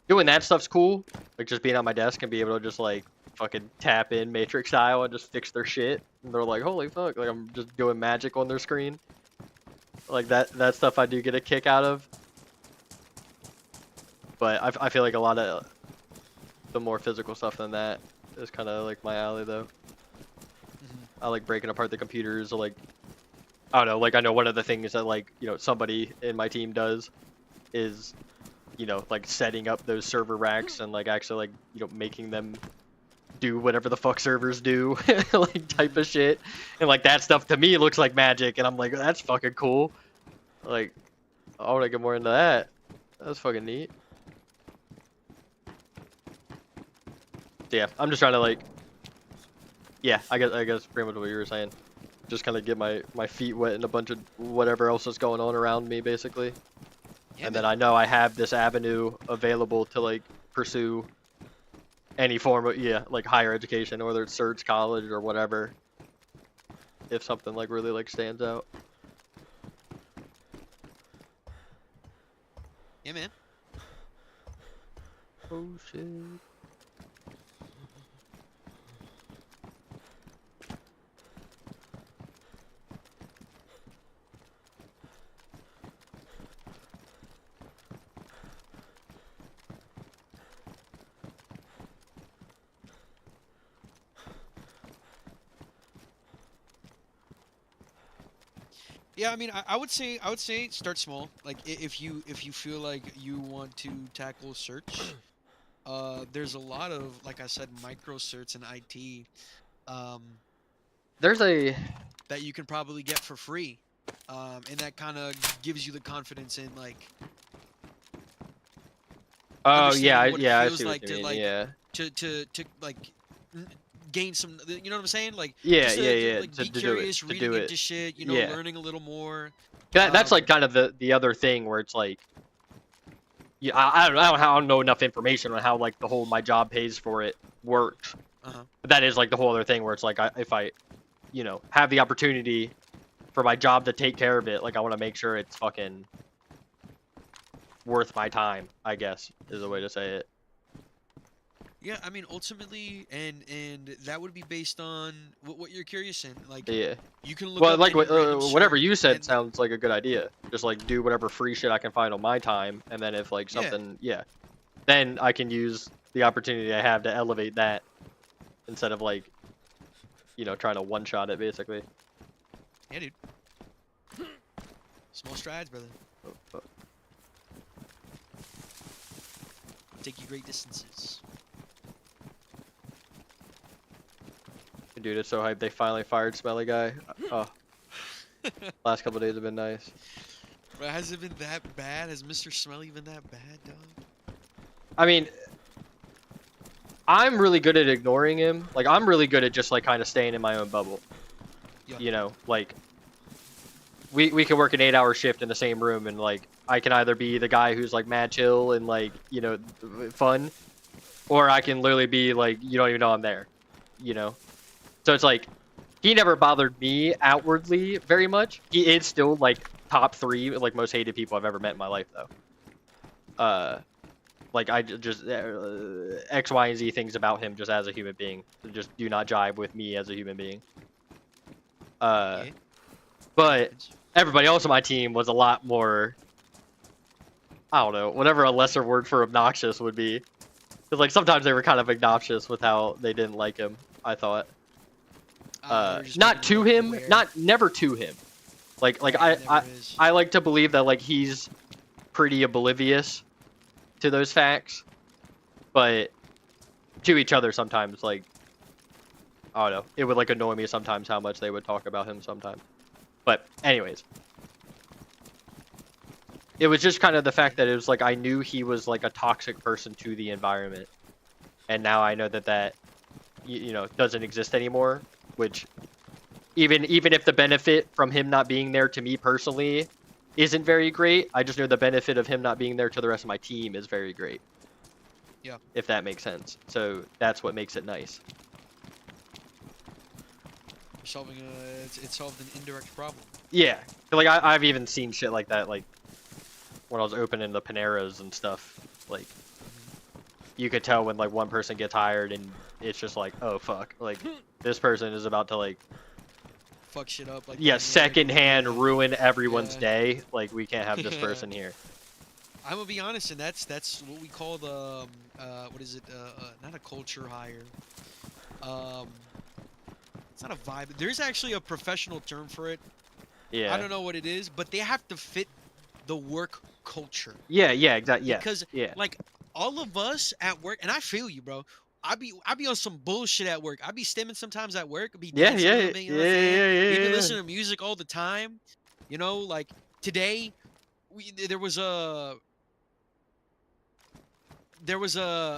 Speaker 1: doing that stuff's cool. Like just being on my desk and be able to just like fucking tap in Matrix style and just fix their shit. And they're like, holy fuck, like I'm just doing magic on their screen. Like that stuff I do get a kick out of. But I feel like a lot of the more physical stuff than that is kind of like my alley though. I like breaking apart the computers, or like I don't know, like I know one of the things that like, you know, somebody in my team does is, you know, like setting up those server racks and like actually like, you know, making them do whatever the fuck servers do, like type of shit. And like that stuff to me looks like magic and I'm like, that's fucking cool. Like I want to get more into that. That's fucking neat. So yeah, I'm just trying to like, yeah, I guess pretty much what you were saying. Just kind of get my feet wet in a bunch of whatever else is going on around me, basically.
Speaker 2: Yeah,
Speaker 1: And
Speaker 2: man.
Speaker 1: then I know I have this avenue available to like pursue any form of, yeah, like higher education, whether it's search, college, or whatever. If something like really like stands out.
Speaker 2: Yeah, man.
Speaker 1: Oh shit.
Speaker 2: Yeah, I mean, I would say start small. Like if you feel like you want to tackle search, there's a lot of, like I said, micro certs in IT, um,
Speaker 1: There's a
Speaker 2: that you can probably get for free, and that kind of gives you the confidence in like
Speaker 1: oh yeah,
Speaker 2: understanding what it
Speaker 1: yeah, I
Speaker 2: feels
Speaker 1: see what
Speaker 2: like
Speaker 1: you
Speaker 2: to
Speaker 1: mean.
Speaker 2: like
Speaker 1: Yeah.
Speaker 2: to like gain some, you know what I'm saying, like
Speaker 1: Yeah,
Speaker 2: just
Speaker 1: yeah,
Speaker 2: to
Speaker 1: yeah.
Speaker 2: like
Speaker 1: To
Speaker 2: be
Speaker 1: do it,
Speaker 2: curious,
Speaker 1: to
Speaker 2: reading
Speaker 1: do it.
Speaker 2: into shit, you know,
Speaker 1: Yeah.
Speaker 2: learning a little more.
Speaker 1: That's like kind of the other thing where it's like, yeah, I don't know enough information on how like the whole my job pays for it works.
Speaker 2: Uh-huh.
Speaker 1: But that is like the whole other thing where it's like if I, you know, have the opportunity for my job to take care of it, like I want to make sure it's fucking worth my time, I guess is a way to say it.
Speaker 2: Yeah, I mean, ultimately, and that would be based on what you're curious in. Like,
Speaker 1: Yeah.
Speaker 2: you can look
Speaker 1: Well,
Speaker 2: up
Speaker 1: like
Speaker 2: any random
Speaker 1: whatever
Speaker 2: cert,
Speaker 1: you said
Speaker 2: and
Speaker 1: sounds like a good idea. Just like do whatever free shit I can find on my time, and then if like
Speaker 2: yeah,
Speaker 1: something, yeah, then I can use the opportunity I have to elevate that instead of like, you know, trying to one-shot it basically.
Speaker 2: yeah, dude. Small strides, brother.
Speaker 1: Oh, fuck.
Speaker 2: Take you great distances.
Speaker 1: Dude, it's so hype. They finally fired Smelly Guy. Oh, last couple of days have been nice.
Speaker 2: Bro, has it been that bad? Has Mr. Smelly been that bad, dog?
Speaker 1: I mean, I'm really good at ignoring him. Like, I'm really good at just like kind of staying in my own bubble.
Speaker 2: Yeah.
Speaker 1: You know, like we can work an 8-hour shift in the same room, and like I can either be the guy who's like mad chill and like, you know, fun, or I can literally be like, you don't even know I'm there. You know. So it's like, he never bothered me outwardly very much. He is still like top 3 like most hated people I've ever met in my life though. Like I just X, Y, and Z things about him just as a human being just do not jive with me as a human being.
Speaker 2: Yeah.
Speaker 1: But everybody else on my team was a lot more, I don't know, whatever a lesser word for obnoxious would be. Because like sometimes they were kind of obnoxious with how they didn't like him, I thought. Not to him, never to him. Like I like to believe that like he's pretty oblivious to those facts, but to each other sometimes, like I don't know, it would like annoy me sometimes how much they would talk about him sometimes. But anyways, it was just kind of the fact that it was like I knew he was like a toxic person to the environment, and now I know that that you know doesn't exist anymore. Which even if the benefit from him not being there to me personally isn't very great. I just know the benefit of him not being there to the rest of my team is very great.
Speaker 2: Yeah.
Speaker 1: If that makes sense. So that's what makes it nice.
Speaker 2: Solving it solved an indirect problem.
Speaker 1: Yeah, like I've even seen shit like that, like when I was opening the Paneras and stuff. Like you could tell when like one person gets hired and it's just like, oh fuck, like this person is about to like
Speaker 2: Fuck shit up like
Speaker 1: yeah,
Speaker 2: that. And you're like,
Speaker 1: secondhand
Speaker 2: yeah.
Speaker 1: ruin everyone's
Speaker 2: Yeah.
Speaker 1: day. Like we can't have this person here.
Speaker 2: I'm gonna be honest, and that's what we call the what is it? Not a culture hire. It's not a vibe. There's actually a professional term for it.
Speaker 1: Yeah.
Speaker 2: I don't know what it is, but they have to fit the work culture.
Speaker 1: Yeah, exactly. Yeah.
Speaker 2: Because
Speaker 1: Yeah.
Speaker 2: like all of us at work, and I feel you, bro. I be on some bullshit at work. I be stimming sometimes at work. I be
Speaker 1: Yeah,
Speaker 2: dancing a
Speaker 1: yeah,
Speaker 2: little
Speaker 1: yeah,
Speaker 2: bit. You know what I'm saying?
Speaker 1: yeah,
Speaker 2: We be
Speaker 1: yeah, yeah.
Speaker 2: listening to music all the time. You know, like today, there was a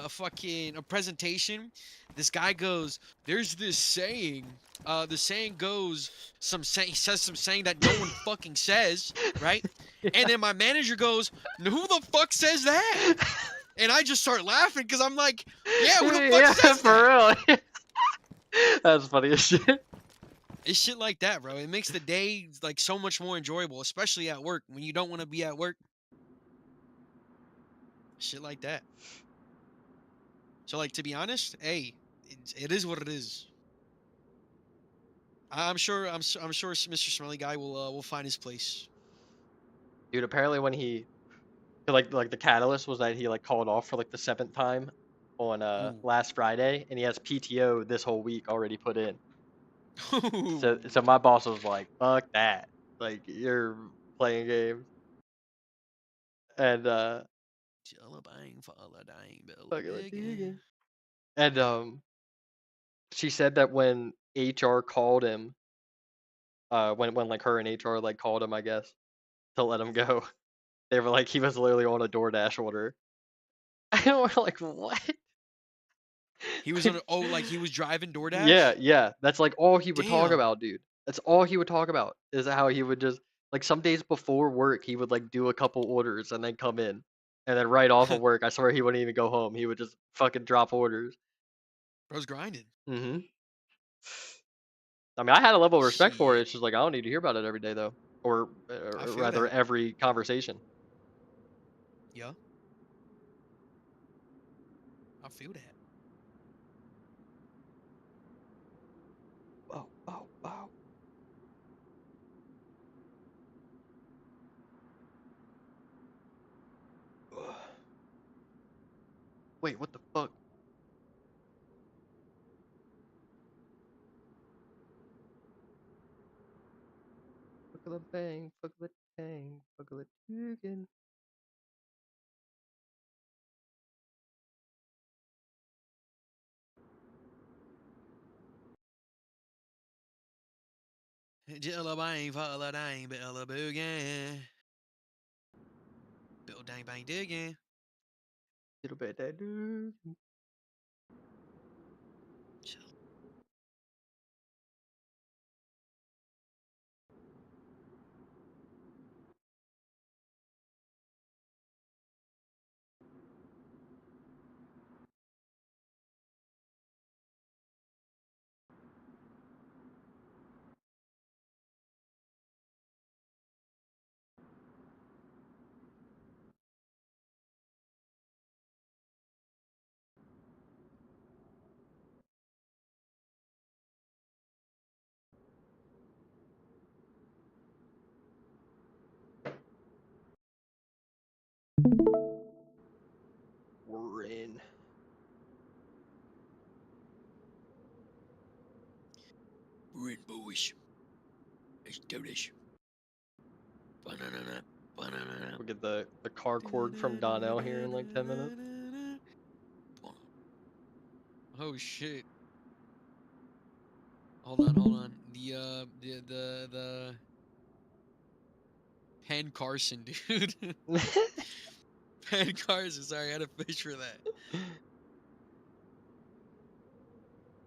Speaker 2: fucking a presentation. This guy goes, "There's this saying. The saying goes, he says some saying that no one fucking says, right?" And then my manager goes, "Who the fuck says that?" And I just start laughing because I'm like, "Yeah, who the fuck
Speaker 1: Yeah,
Speaker 2: says
Speaker 1: for
Speaker 2: that?"
Speaker 1: real. That's funny as shit.
Speaker 2: It's shit like that, bro. It makes the day like so much more enjoyable, especially at work when you don't want to be at work. Shit like that. So, like, to be honest, hey, it is what it is. I'm sure Mr. Smelly Guy will find his place.
Speaker 1: Dude, apparently when he like the catalyst was that he like called off for like the 7th time on
Speaker 2: Ooh.
Speaker 1: last Friday, and he has PTO this whole week already put in. So
Speaker 2: Ooh.
Speaker 1: so my boss was like, "Fuck that! Like you're playing games." And
Speaker 2: Jellabang for a dang,
Speaker 1: fucking like,
Speaker 2: big.
Speaker 1: and she said that when HR called him, when like her and HR like called him, I guess, to let him go, they were like he was literally on a DoorDash order. And we're like, what?
Speaker 2: He was on a, oh, like he was driving
Speaker 1: Yeah,
Speaker 2: DoorDash?
Speaker 1: yeah. That's like all he would talk
Speaker 2: Damn.
Speaker 1: about, dude. That's all he would talk about is how he would just like some days before work he would like do a couple orders and then come in. And then right off of work, I swear he wouldn't even go home. He would just fucking drop orders.
Speaker 2: Bro's grinding.
Speaker 1: Mhm. I mean, I had a level of respect for it.
Speaker 2: Shit.
Speaker 1: It's just like I don't need to hear about it every day though, or
Speaker 2: I feel
Speaker 1: rather
Speaker 2: that.
Speaker 1: every conversation.
Speaker 2: Yeah, I feel that.
Speaker 1: Oh, oh, oh. Ugh. Wait, what the fuck? Fuck a bang, fuck a bang, fuck a chicken.
Speaker 2: Jellabang for a dang, Bella Boogie. Bill Dang Bang Digging.
Speaker 1: Little bit that dude. We're in.
Speaker 2: We're in, boys. Let's do this. Banana.
Speaker 1: We'll get the car cord from Donnell here in like 10 minutes.
Speaker 2: Oh shit. Hold on. The Penn Carson, dude. Penn Carson, sorry, I had a fish for that.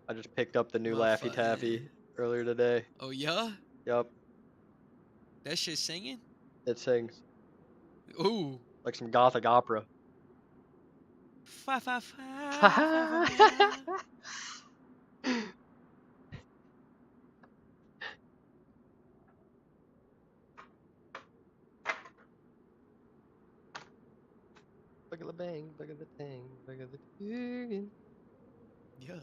Speaker 1: I just picked up the new Laffy
Speaker 2: Motherfucking.
Speaker 1: Taffy earlier today.
Speaker 2: Oh yeah?
Speaker 1: Yup.
Speaker 2: That shit singing?
Speaker 1: It sings
Speaker 2: Ooh.
Speaker 1: like some gothic opera.
Speaker 2: Fa fa fa fa fa fa.
Speaker 1: Look at the bang, look at the tang, look at the tang.
Speaker 2: Yeah.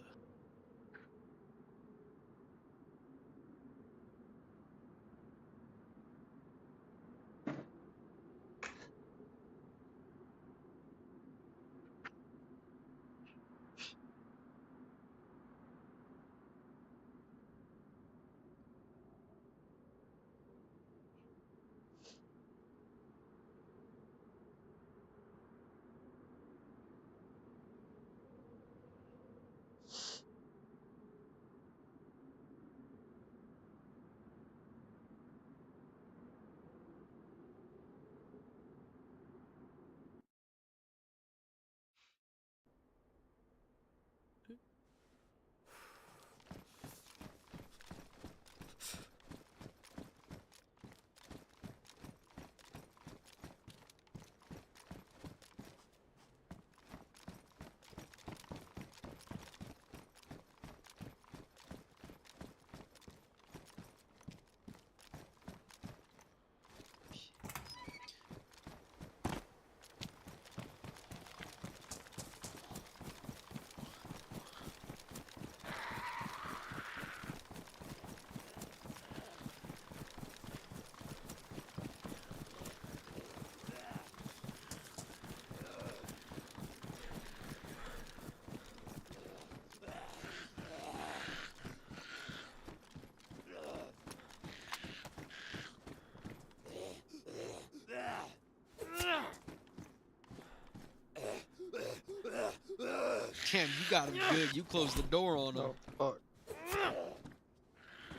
Speaker 2: Damn, you got him good. You closed the door on him.
Speaker 1: Oh fuck.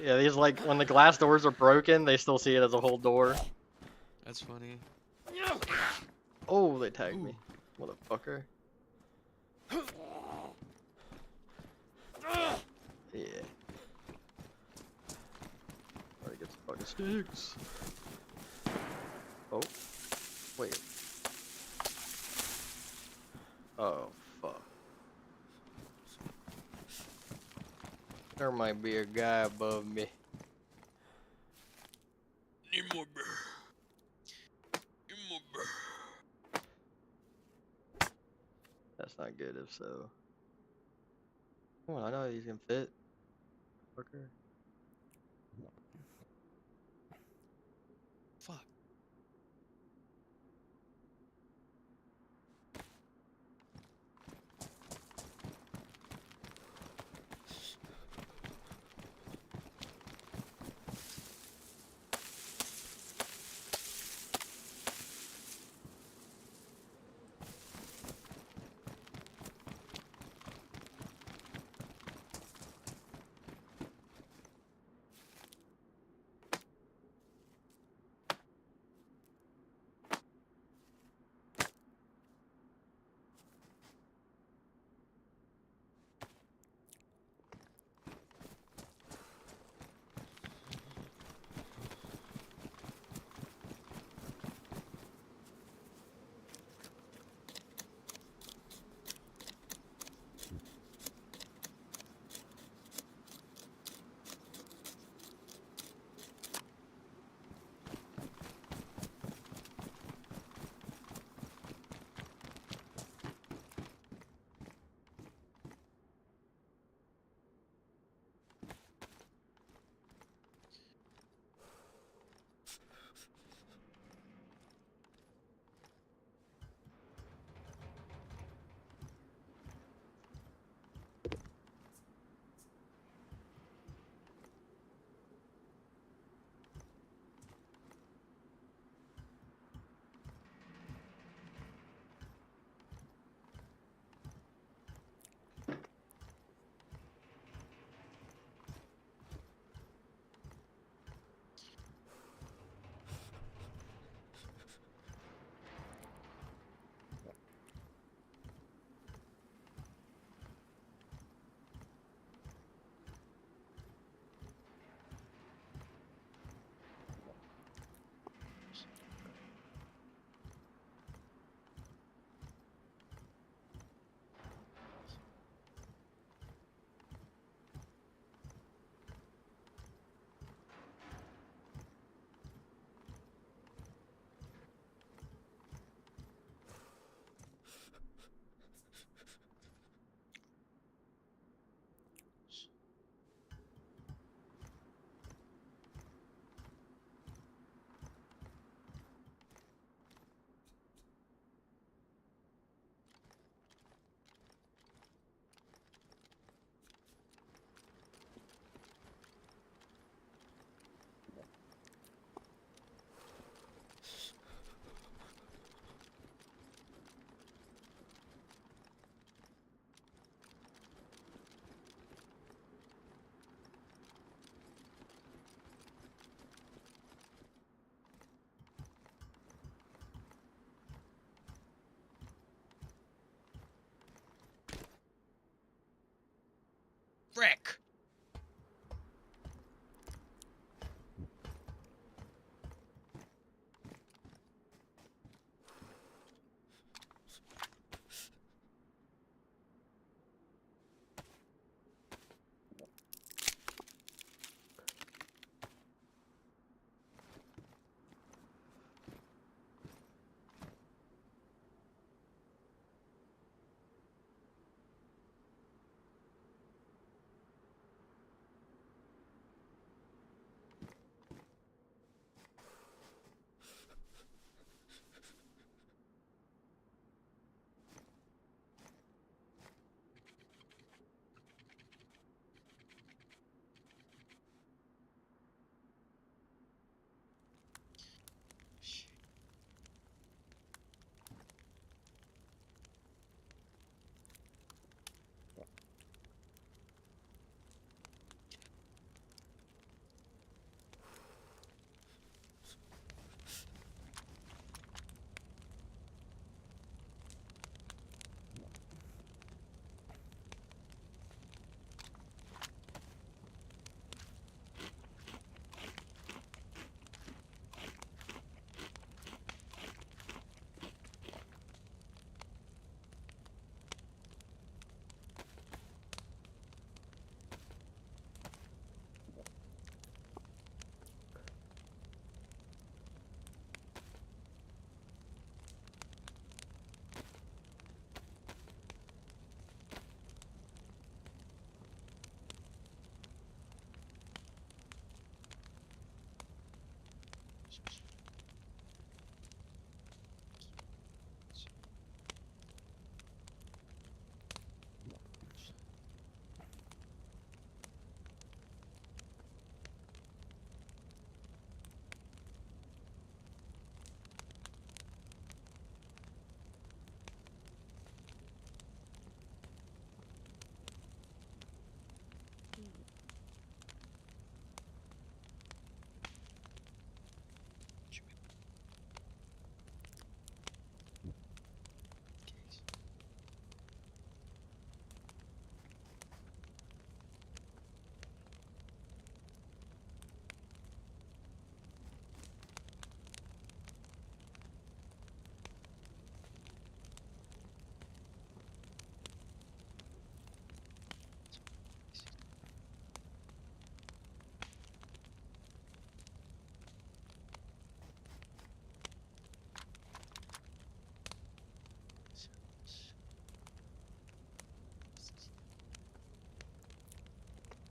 Speaker 1: Yeah, these like when the glass doors are broken, they still see it as a whole door.
Speaker 2: That's funny.
Speaker 1: Oh, they tagged
Speaker 2: Ooh.
Speaker 1: me. Motherfucker. Yeah. Alright, get some fucking sticks. Oh. Wait. Oh, fuck. There might be a guy above me.
Speaker 2: Need more beer. Need more beer.
Speaker 1: That's not good if so. Come on, I know he's gonna fit. Fucker.
Speaker 2: Fuck. Frick!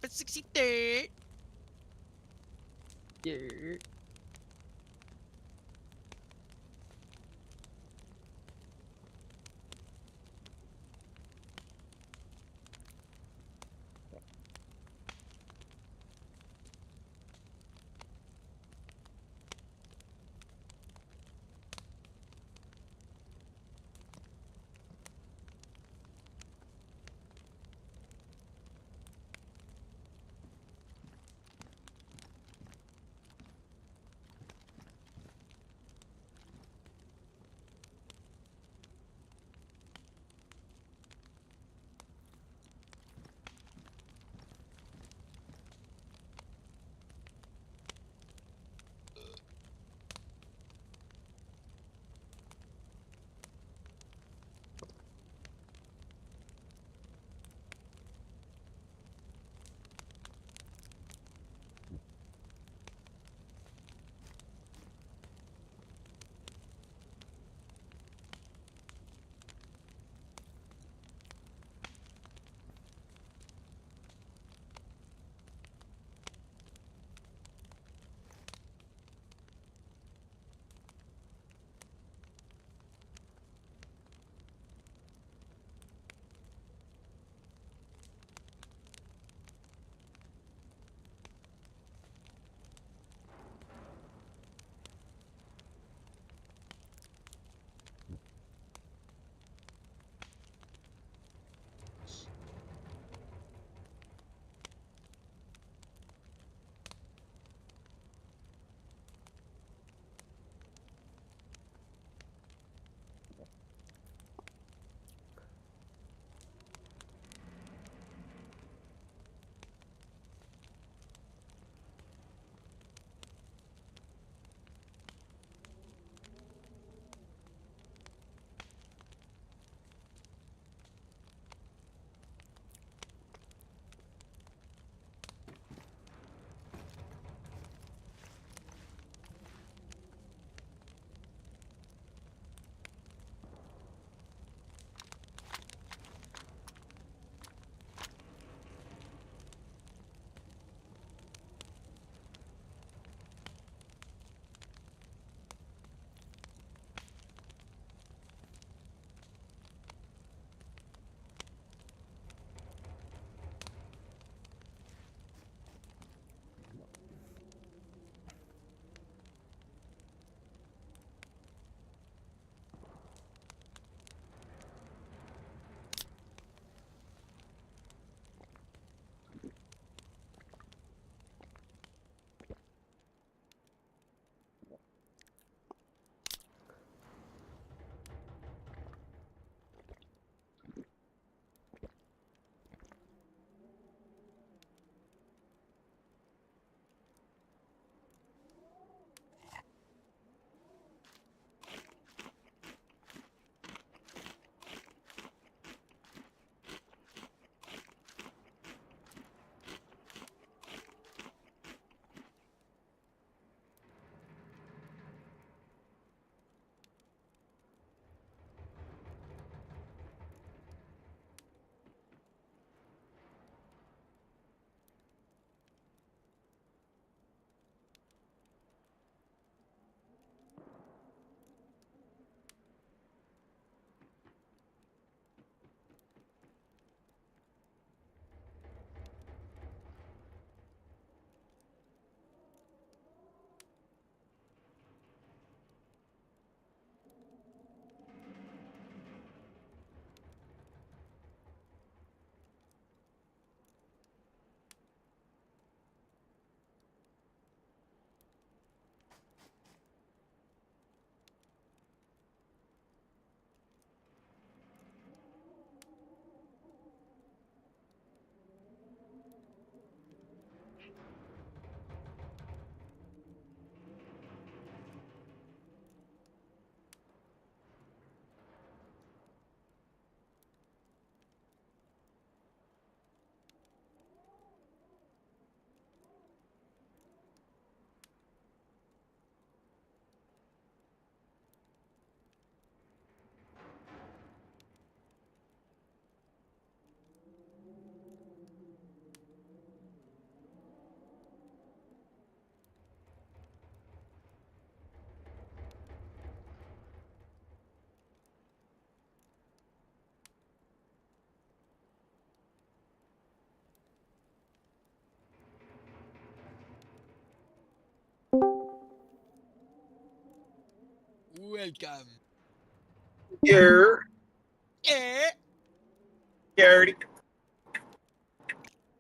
Speaker 2: For 63rd.
Speaker 1: Yeah.
Speaker 2: welcome.
Speaker 3: You're
Speaker 2: Yeah,
Speaker 3: dirty.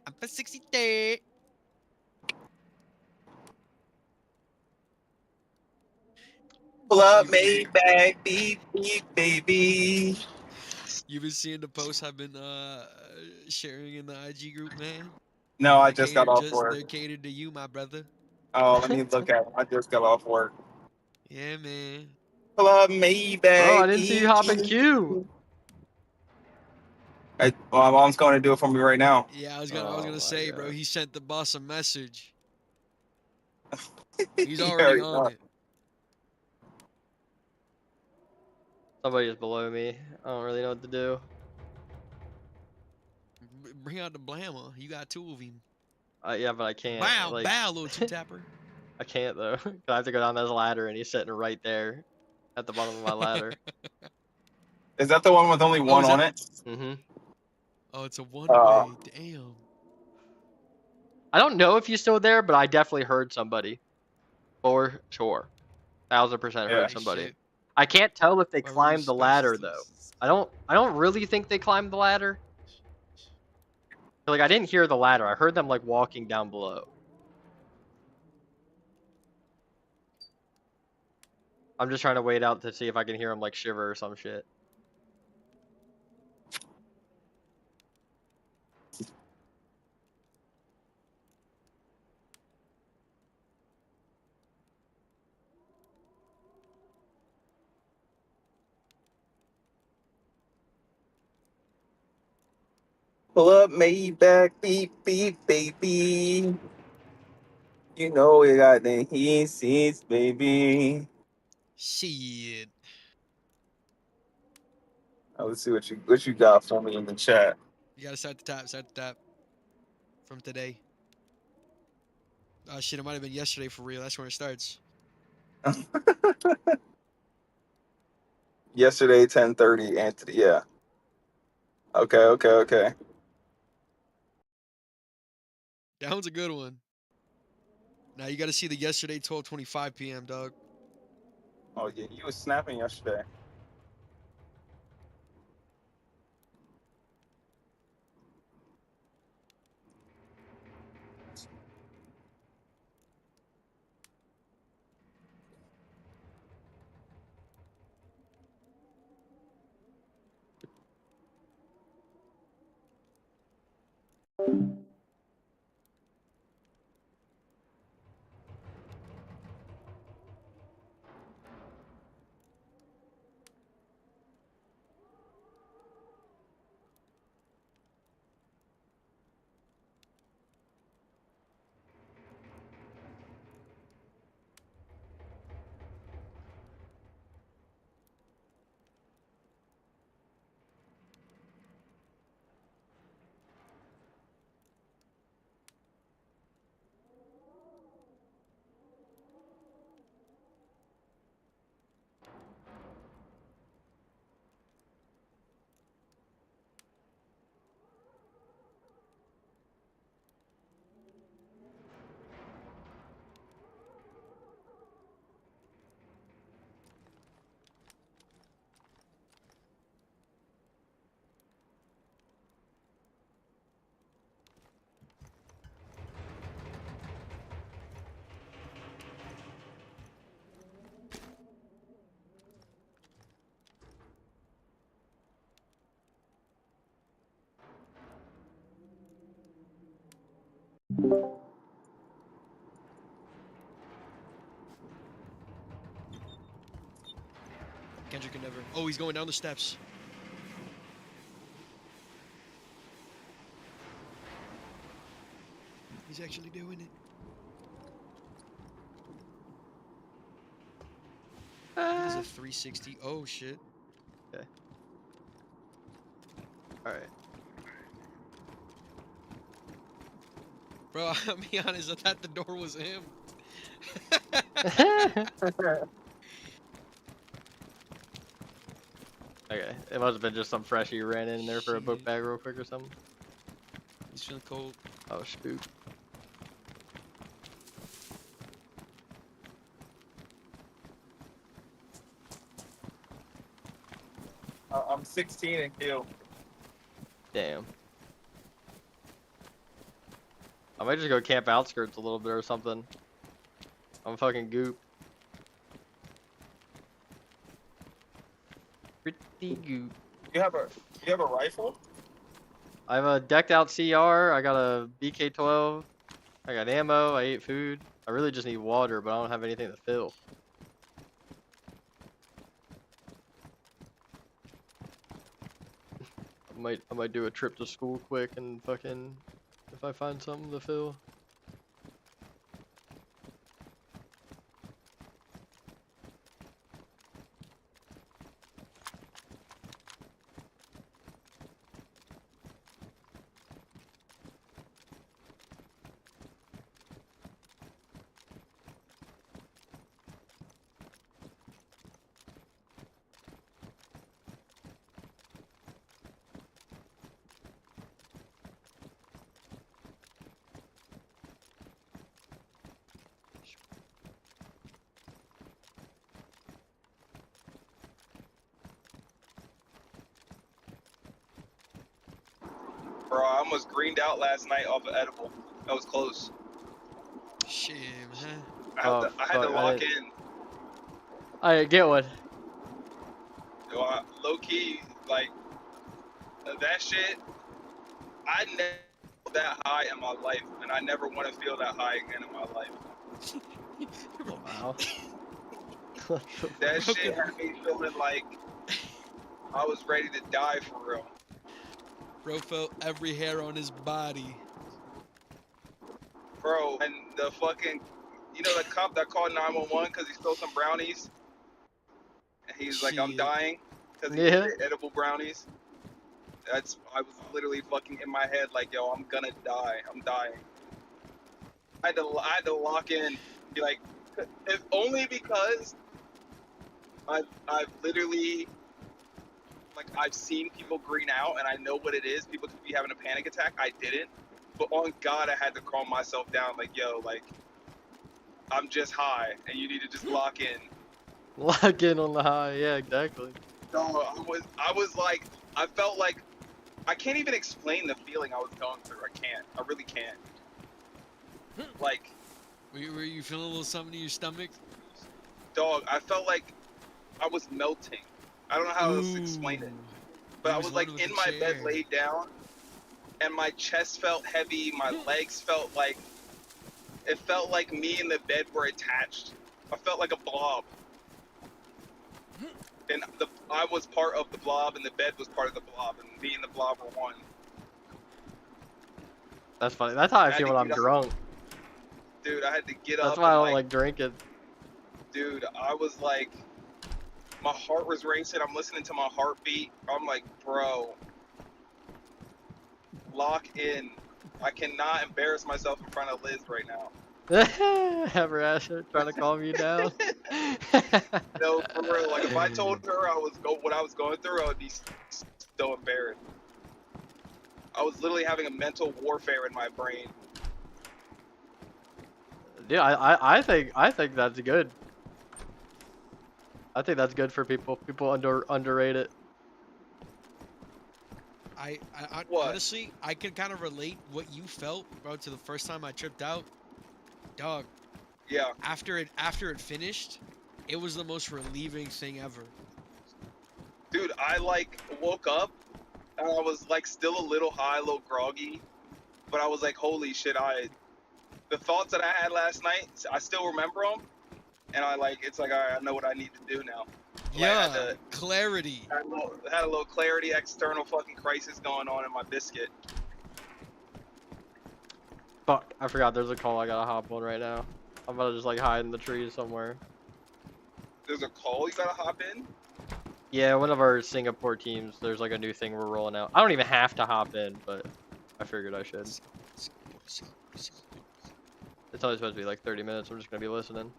Speaker 2: I'm for 63.
Speaker 3: Pull up,
Speaker 2: You-
Speaker 3: Maybach, beep, beep, baby.
Speaker 2: You been seeing the posts I've been sharing in the IG group, man?
Speaker 3: No, I
Speaker 2: They're
Speaker 3: just got
Speaker 2: catered
Speaker 3: off work.
Speaker 2: they're catered to you, my brother.
Speaker 3: Oh, let me look at it. I just got off work.
Speaker 2: Yeah, man.
Speaker 3: Pull up,
Speaker 1: Bro,
Speaker 3: Maybach,
Speaker 1: I didn't see you
Speaker 3: beep,
Speaker 1: hop in
Speaker 3: beep.
Speaker 1: queue.
Speaker 3: My mom's going to do it for me right now.
Speaker 2: Yeah, I was
Speaker 1: Oh
Speaker 2: gonna
Speaker 1: my
Speaker 2: say, bro,
Speaker 1: god.
Speaker 2: he sent the boss a message.
Speaker 3: You
Speaker 2: He's already
Speaker 3: already
Speaker 2: on
Speaker 3: know.
Speaker 2: it.
Speaker 1: Somebody is below me. I don't really know what to do.
Speaker 2: Bring out the blammer. You got two of him.
Speaker 1: Yeah, but I can't.
Speaker 2: Bow,
Speaker 1: Like,
Speaker 2: bow, little two tapper.
Speaker 1: I can't though. 'Cause I have to go down this ladder, and he's sitting right there, at the bottom of my ladder.
Speaker 3: Is that the one with only one
Speaker 2: is
Speaker 3: on
Speaker 2: that-
Speaker 3: it?
Speaker 1: Mm-hmm.
Speaker 2: Oh, it's a one-way. Damn.
Speaker 1: I don't know if he's still there, but I definitely heard somebody. For sure. 1000%
Speaker 3: Yeah.
Speaker 1: heard
Speaker 2: Hey,
Speaker 1: somebody.
Speaker 2: shit.
Speaker 1: I can't tell if they
Speaker 2: Why were you
Speaker 1: climbed the ladder though.
Speaker 2: specialists?
Speaker 1: I don't really think they climbed the ladder. Like, I didn't hear the ladder. I heard them like walking down below. I'm just trying to wait out to see if I can hear them like shiver or some shit.
Speaker 3: Pull up, Maybach, beep, beep, baby. You know we got the heat seats, baby.
Speaker 2: Shit.
Speaker 3: Let's see what you got for me in the chat.
Speaker 2: You gotta start the tap. From today. Oh shit, it might have been yesterday for real. That's when it starts.
Speaker 3: Yesterday, 10:30, Anthony. Yeah. Okay.
Speaker 2: That one's a good one. Now you gotta see the yesterday 12:25 p.m. dog.
Speaker 3: Oh yeah, you was snapping yesterday.
Speaker 2: Kendrick can never. Oh, he's going down the steps. He's actually doing it. That is a 360. Oh shit.
Speaker 1: Okay. All right.
Speaker 2: Bro, I'll be honest, I thought the door was him.
Speaker 1: Okay. It must have been just some freshie who ran in there for a book
Speaker 2: Shit.
Speaker 1: bag real quick or something.
Speaker 2: He's feeling cold.
Speaker 1: Oh shoot.
Speaker 3: I'm 16 and kill.
Speaker 1: Damn. I might just go camp outskirts a little bit or something. I'm fucking goop. Pretty goop.
Speaker 3: You have a rifle?
Speaker 1: I have a decked out CR. I got a BK-12. I got ammo. I ate food. I really just need water, but I don't have anything to fill. I might do a trip to school quick and fucking if I find something to fill.
Speaker 3: Bro, I almost greened out last night off of edible. That was close.
Speaker 2: Shit, man.
Speaker 3: I had to
Speaker 1: Fuck,
Speaker 3: lock in.
Speaker 1: I get one.
Speaker 3: Low key, like that shit. I never felt that high in my life, and I never want to feel that high again in my life.
Speaker 1: Wow.
Speaker 3: That shit had me feeling like I was ready to die for real.
Speaker 2: Bro felt every hair on his body.
Speaker 3: Bro, and the fucking, you know, the cop that called 911 because he stole some brownies? And he's like, I'm
Speaker 2: Shit.
Speaker 3: dying because he
Speaker 1: Yeah.
Speaker 3: ate edible brownies. I was literally fucking in my head like, yo, I'm gonna die. I'm dying. I had to lock in, be like, if only because I've literally, like, I've seen people green out and I know what it is. People could be having a panic attack. I didn't. But on God, I had to calm myself down. Like, yo, like, I'm just high and you need to just lock in.
Speaker 1: Lock in on the high. Yeah, exactly.
Speaker 3: No, I was like, I felt like, I can't even explain the feeling I was going through. I can't. I really can't. Like,
Speaker 2: Were you feeling a little something in your stomach?
Speaker 3: dog, I felt like I was melting. I don't know how else to explain it. But I was like in my bed laid down and my chest felt heavy, my legs felt like, it felt like me and the bed were attached. I felt like a blob. And I was part of the blob and the bed was part of the blob and me and the blob were one.
Speaker 1: That's funny. That's how I
Speaker 3: I had
Speaker 1: feel
Speaker 3: to
Speaker 1: when I'm
Speaker 3: get up.
Speaker 1: drunk.
Speaker 3: Dude, I had to get up.
Speaker 1: That's why I
Speaker 3: and,
Speaker 1: don't like drinking.
Speaker 3: Dude, I was like, my heart was racing. I'm listening to my heartbeat. I'm like, bro, lock in. I cannot embarrass myself in front of Liz right now.
Speaker 1: Have her ass trying to calm you down.
Speaker 3: No, for real. Like, if I told her what I was going through, I would be so embarrassed. I was literally having a mental warfare in my brain.
Speaker 1: Yeah, I think that's good. I think that's good for people. People underrate it.
Speaker 2: I
Speaker 3: What?
Speaker 2: honestly, I can kind of relate what you felt, bro, to the first time I tripped out. Dog,
Speaker 3: Yeah.
Speaker 2: after it finished, it was the most relieving thing ever.
Speaker 3: Dude, I like woke up and I was like still a little high, a little groggy, but I was like, holy shit, the thoughts that I had last night, I still remember them, and it's like, all right, I know what I need to do now.
Speaker 2: Yeah, clarity.
Speaker 3: Had a little clarity, external fucking crisis going on in my biscuit.
Speaker 1: Fuck, I forgot there's a call I gotta hop on right now. I'm about to just like hide in the trees somewhere.
Speaker 3: There's a call you gotta hop in?
Speaker 1: Yeah, one of our Singapore teams, there's like a new thing we're rolling out. I don't even have to hop in, but I figured I should. It's only supposed to be like 30 minutes. I'm just gonna be listening.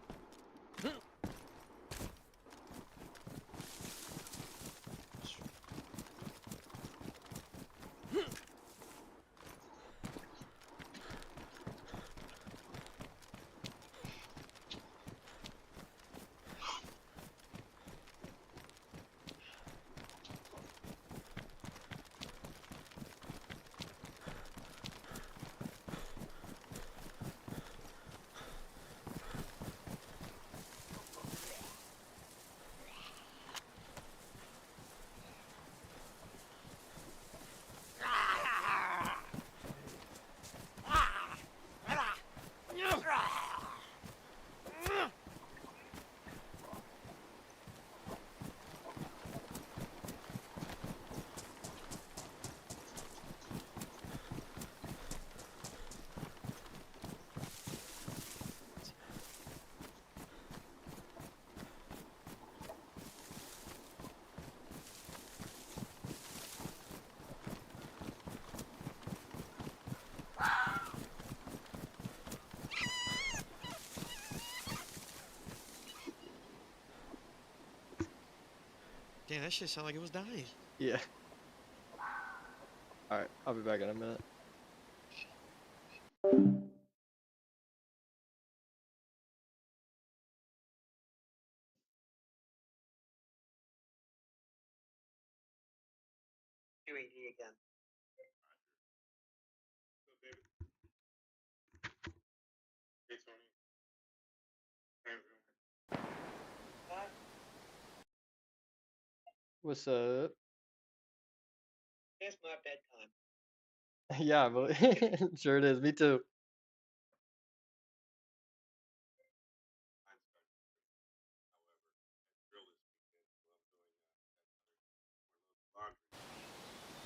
Speaker 2: Man, that shit sounded like it was dying.
Speaker 1: Yeah. All right, I'll be back in a minute.
Speaker 4: QED again.
Speaker 5: Hey, Tony.
Speaker 4: What?
Speaker 1: What's up?
Speaker 4: It's my bedtime.
Speaker 1: Yeah, but sure it is. Me too.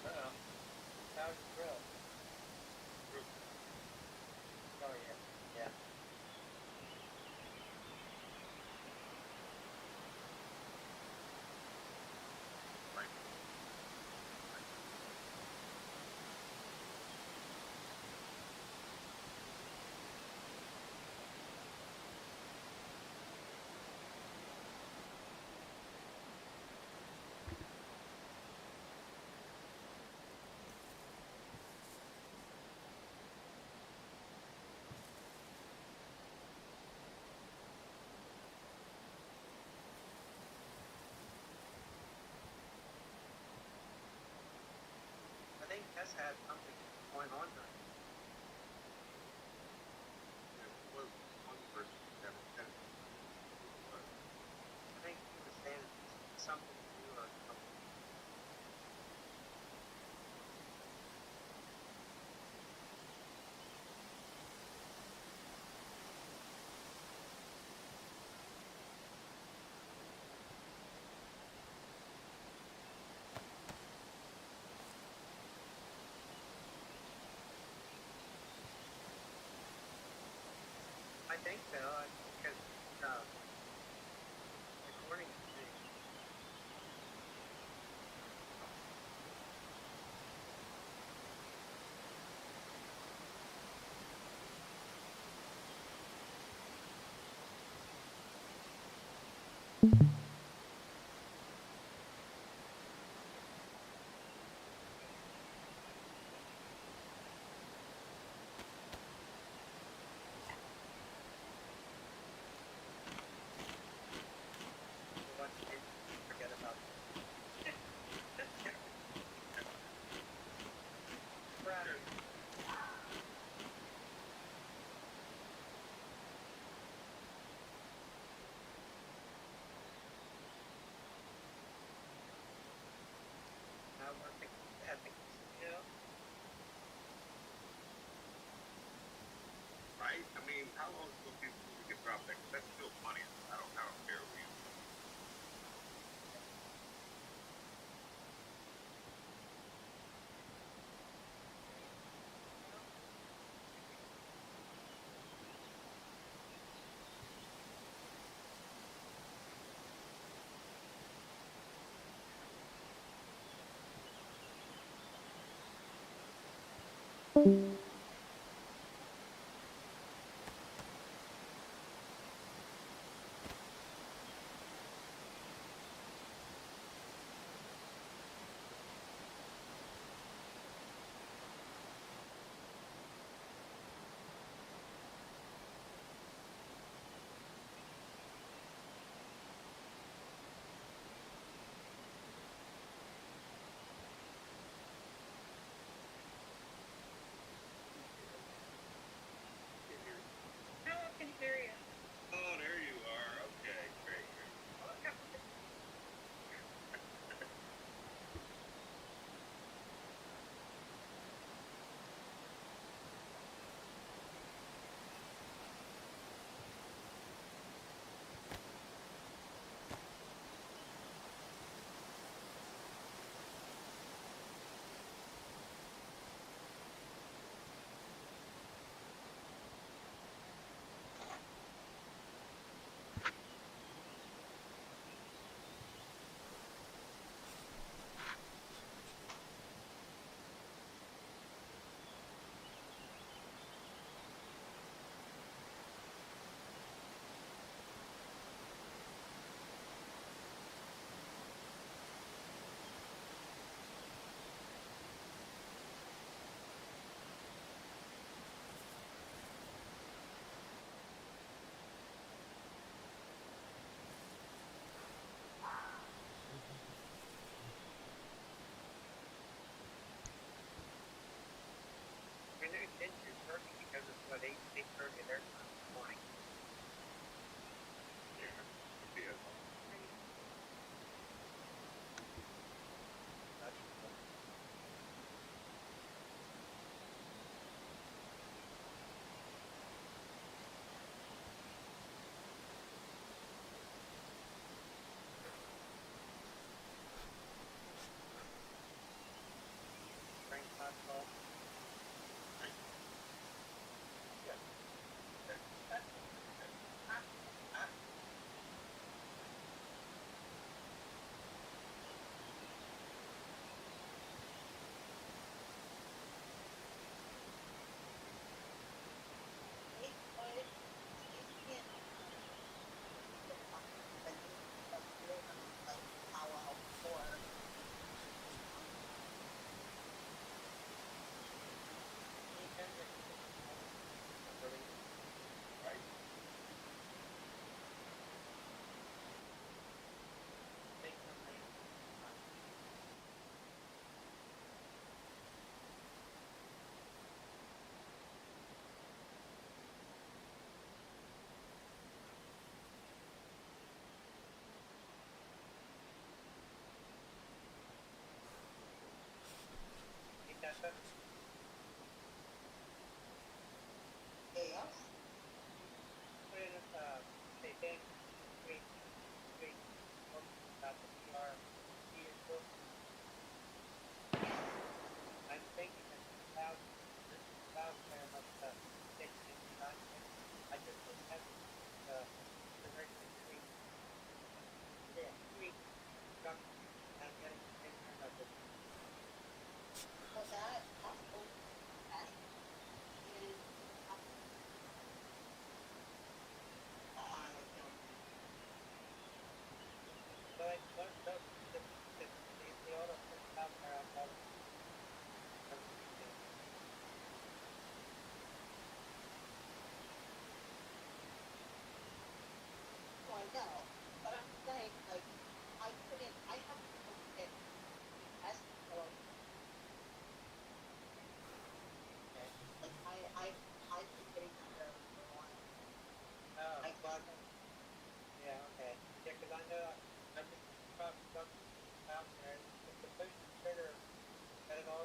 Speaker 4: Uh-oh. How's your grill? Oh, yeah. Yeah. I think Tess had something going on during it. I think he was saying something to you or something. I think so, because according to me, once you forget about Brad, now we're at the casino.
Speaker 5: Right? I mean, how long is it going to be before we can drop that? 'Cause that's still money. I don't care what you.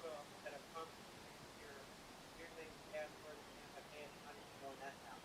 Speaker 4: photo that have come your username, password, and my page. I'm not even doing that now.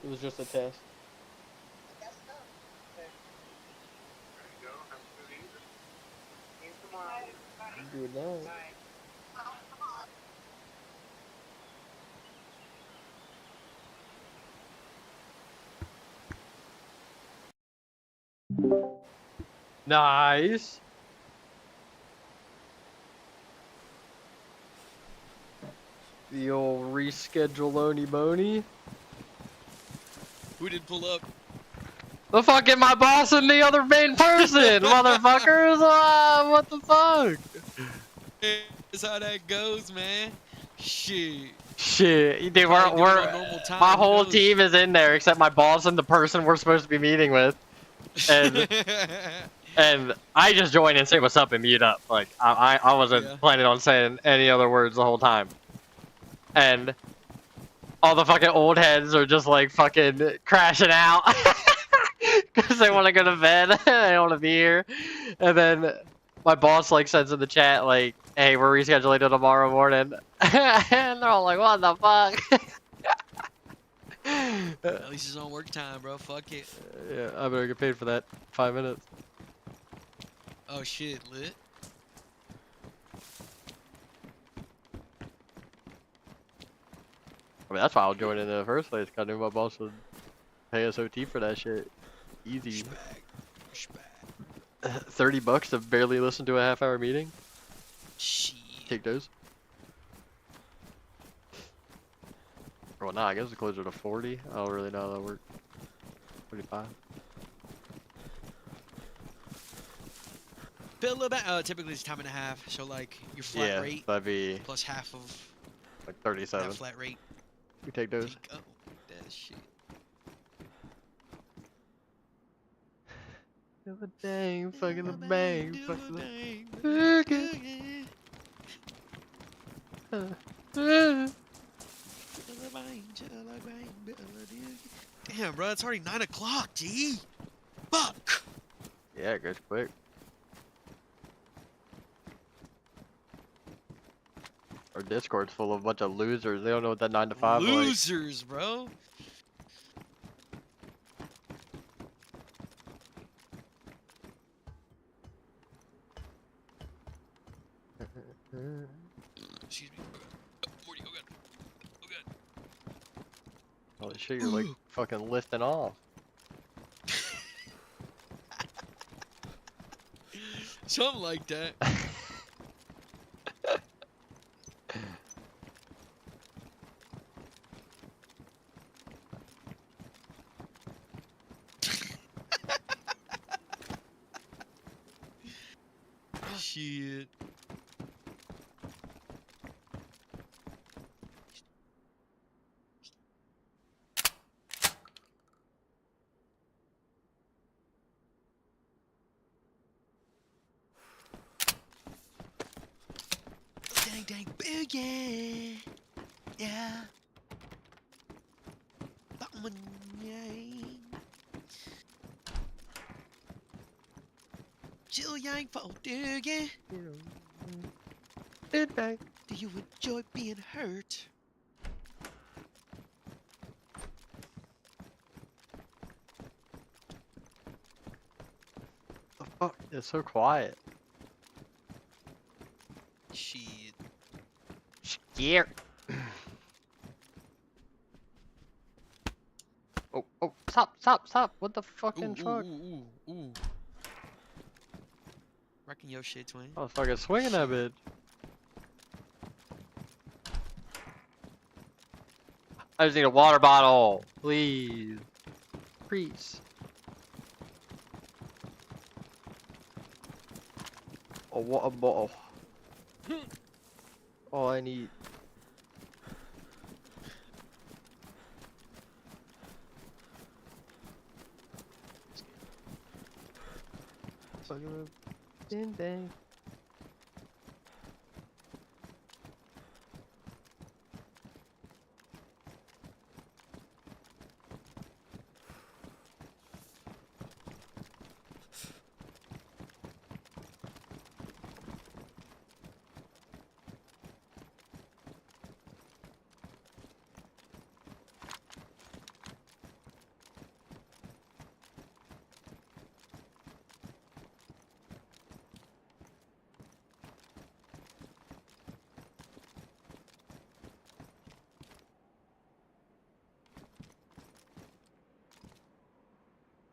Speaker 1: It was just a test.
Speaker 4: I guess so. Okay.
Speaker 5: There you go. Have a good evening.
Speaker 4: See you tomorrow.
Speaker 1: Good night.
Speaker 4: Bye.
Speaker 1: Nice. The old reschedule Oni Bony.
Speaker 2: Who did pull up?
Speaker 1: The fucking my boss and the other main person, motherfuckers. What the fuck?
Speaker 2: That's how that goes, man. Shit.
Speaker 1: Shit, dude,
Speaker 2: Probably do it
Speaker 1: we're
Speaker 2: on normal time,
Speaker 1: my
Speaker 2: who
Speaker 1: whole
Speaker 2: knows?
Speaker 1: team is in there except my boss and the person we're supposed to be meeting with, and I just join and say what's up and mute up. Like I wasn't
Speaker 2: Yeah.
Speaker 1: planning on saying any other words the whole time, and all the fucking old heads are just like fucking crashing out because they want to go to bed. They don't want to be here, and then my boss like sends in the chat like, "Hey, we're rescheduling to tomorrow morning," and they're all like, "What the fuck?"
Speaker 2: At least it's on work time, bro. Fuck it.
Speaker 1: Yeah, I better get paid for that 5 minutes.
Speaker 2: Oh shit, lit.
Speaker 1: I mean, that's why I was joining in the first place. 'Cause I knew my boss would pay us OT for that shit. Easy.
Speaker 2: Respect.
Speaker 1: 30 bucks to barely listen to a half-hour meeting.
Speaker 2: Shit.
Speaker 1: Take those. Well, nah, I guess it's closer to 40. I don't really know how that works. 45.
Speaker 2: Typically it's time and a half. So like your flat
Speaker 1: Yeah,
Speaker 2: rate
Speaker 1: that'd be
Speaker 2: plus half of
Speaker 1: like
Speaker 2: that
Speaker 1: 37.
Speaker 2: flat rate.
Speaker 1: We take those.
Speaker 2: Take, oh, that shit.
Speaker 1: Do the dang, fucking the
Speaker 2: Do
Speaker 1: bang,
Speaker 2: the
Speaker 1: fucking the.
Speaker 2: bang,
Speaker 1: Okay.
Speaker 2: yeah.
Speaker 1: Uh,
Speaker 2: Damn, bro, it's already 9 o'clock, D. Fuck.
Speaker 1: Yeah, it goes quick. Our Discord's full of a bunch of losers. They don't know what that 9 to 5 like.
Speaker 2: Losers, bro. Excuse me. Morty, oh god. Oh god.
Speaker 1: Holy shit, you're like
Speaker 2: Ooh.
Speaker 1: fucking lifting off.
Speaker 2: Something like that. Shit. Dang, dang, boogie. Yeah. Batman, yeah. Jill Yang for Doogie.
Speaker 1: It bang.
Speaker 2: Do you enjoy being hurt?
Speaker 1: The fuck? It's so quiet.
Speaker 2: Shit.
Speaker 1: Scared. Oh, oh, stop, stop, stop. What the
Speaker 2: Ooh,
Speaker 1: fucking fuck?
Speaker 2: ooh, ooh, ooh. Wrecking your shit, twin.
Speaker 1: I was fucking swinging that bitch. I just need a water bottle, please. Please. A water bottle. All I need. Fucking ding dang.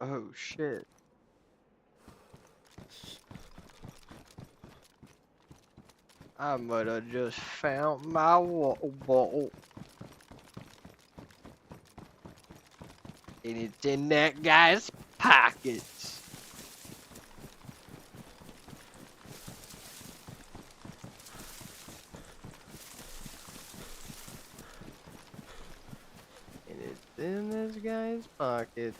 Speaker 1: Oh shit. I might have just found my water bottle. And it's in that guy's pockets. And it's in this guy's pocket.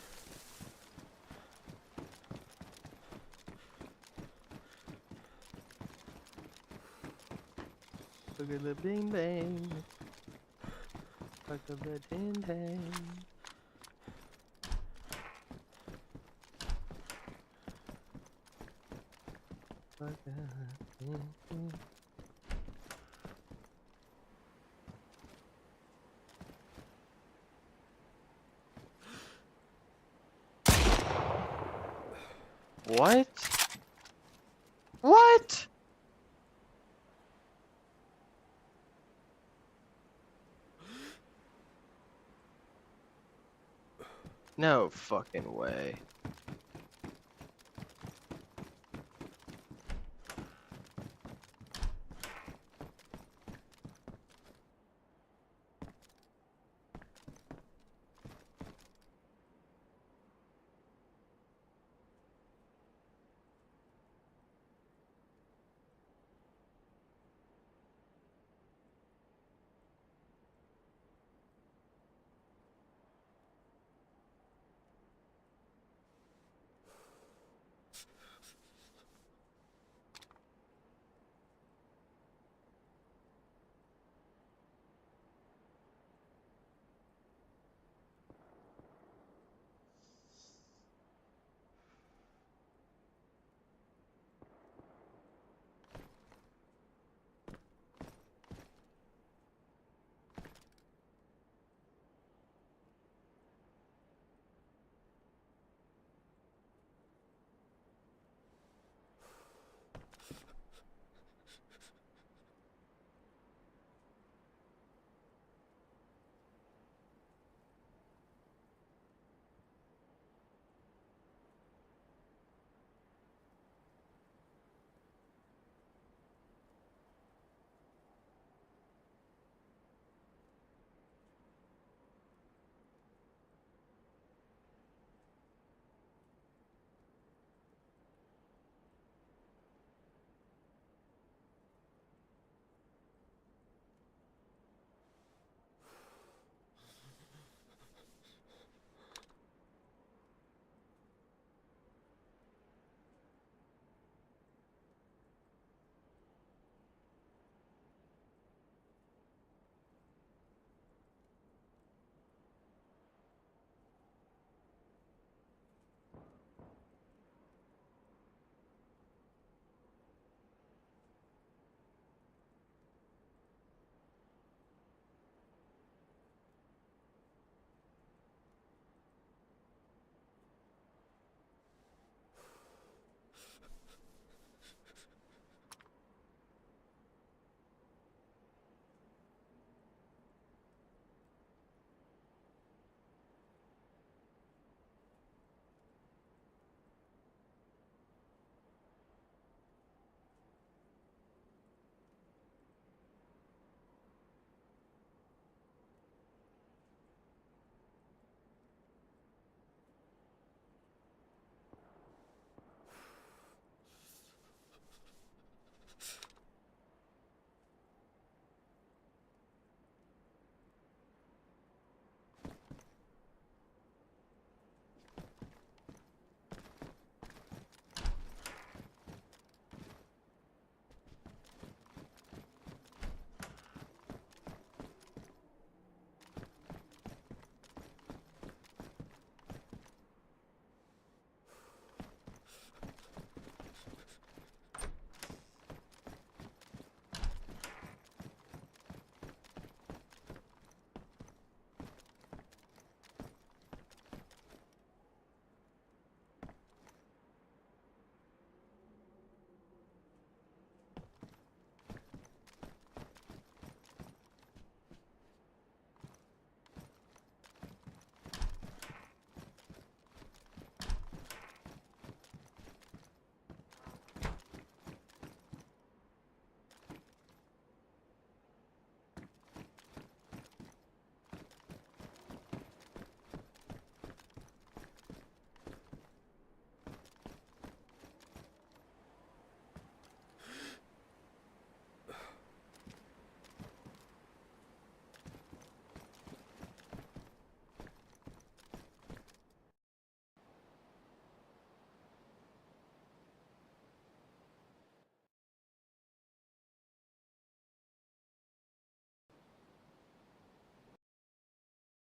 Speaker 1: Look at the bing bang. Look at the ding dang. Look at the ding ding. What? What? No fucking way.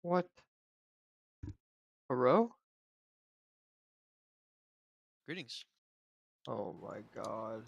Speaker 1: What? A row?
Speaker 2: Greetings.
Speaker 1: Oh my god.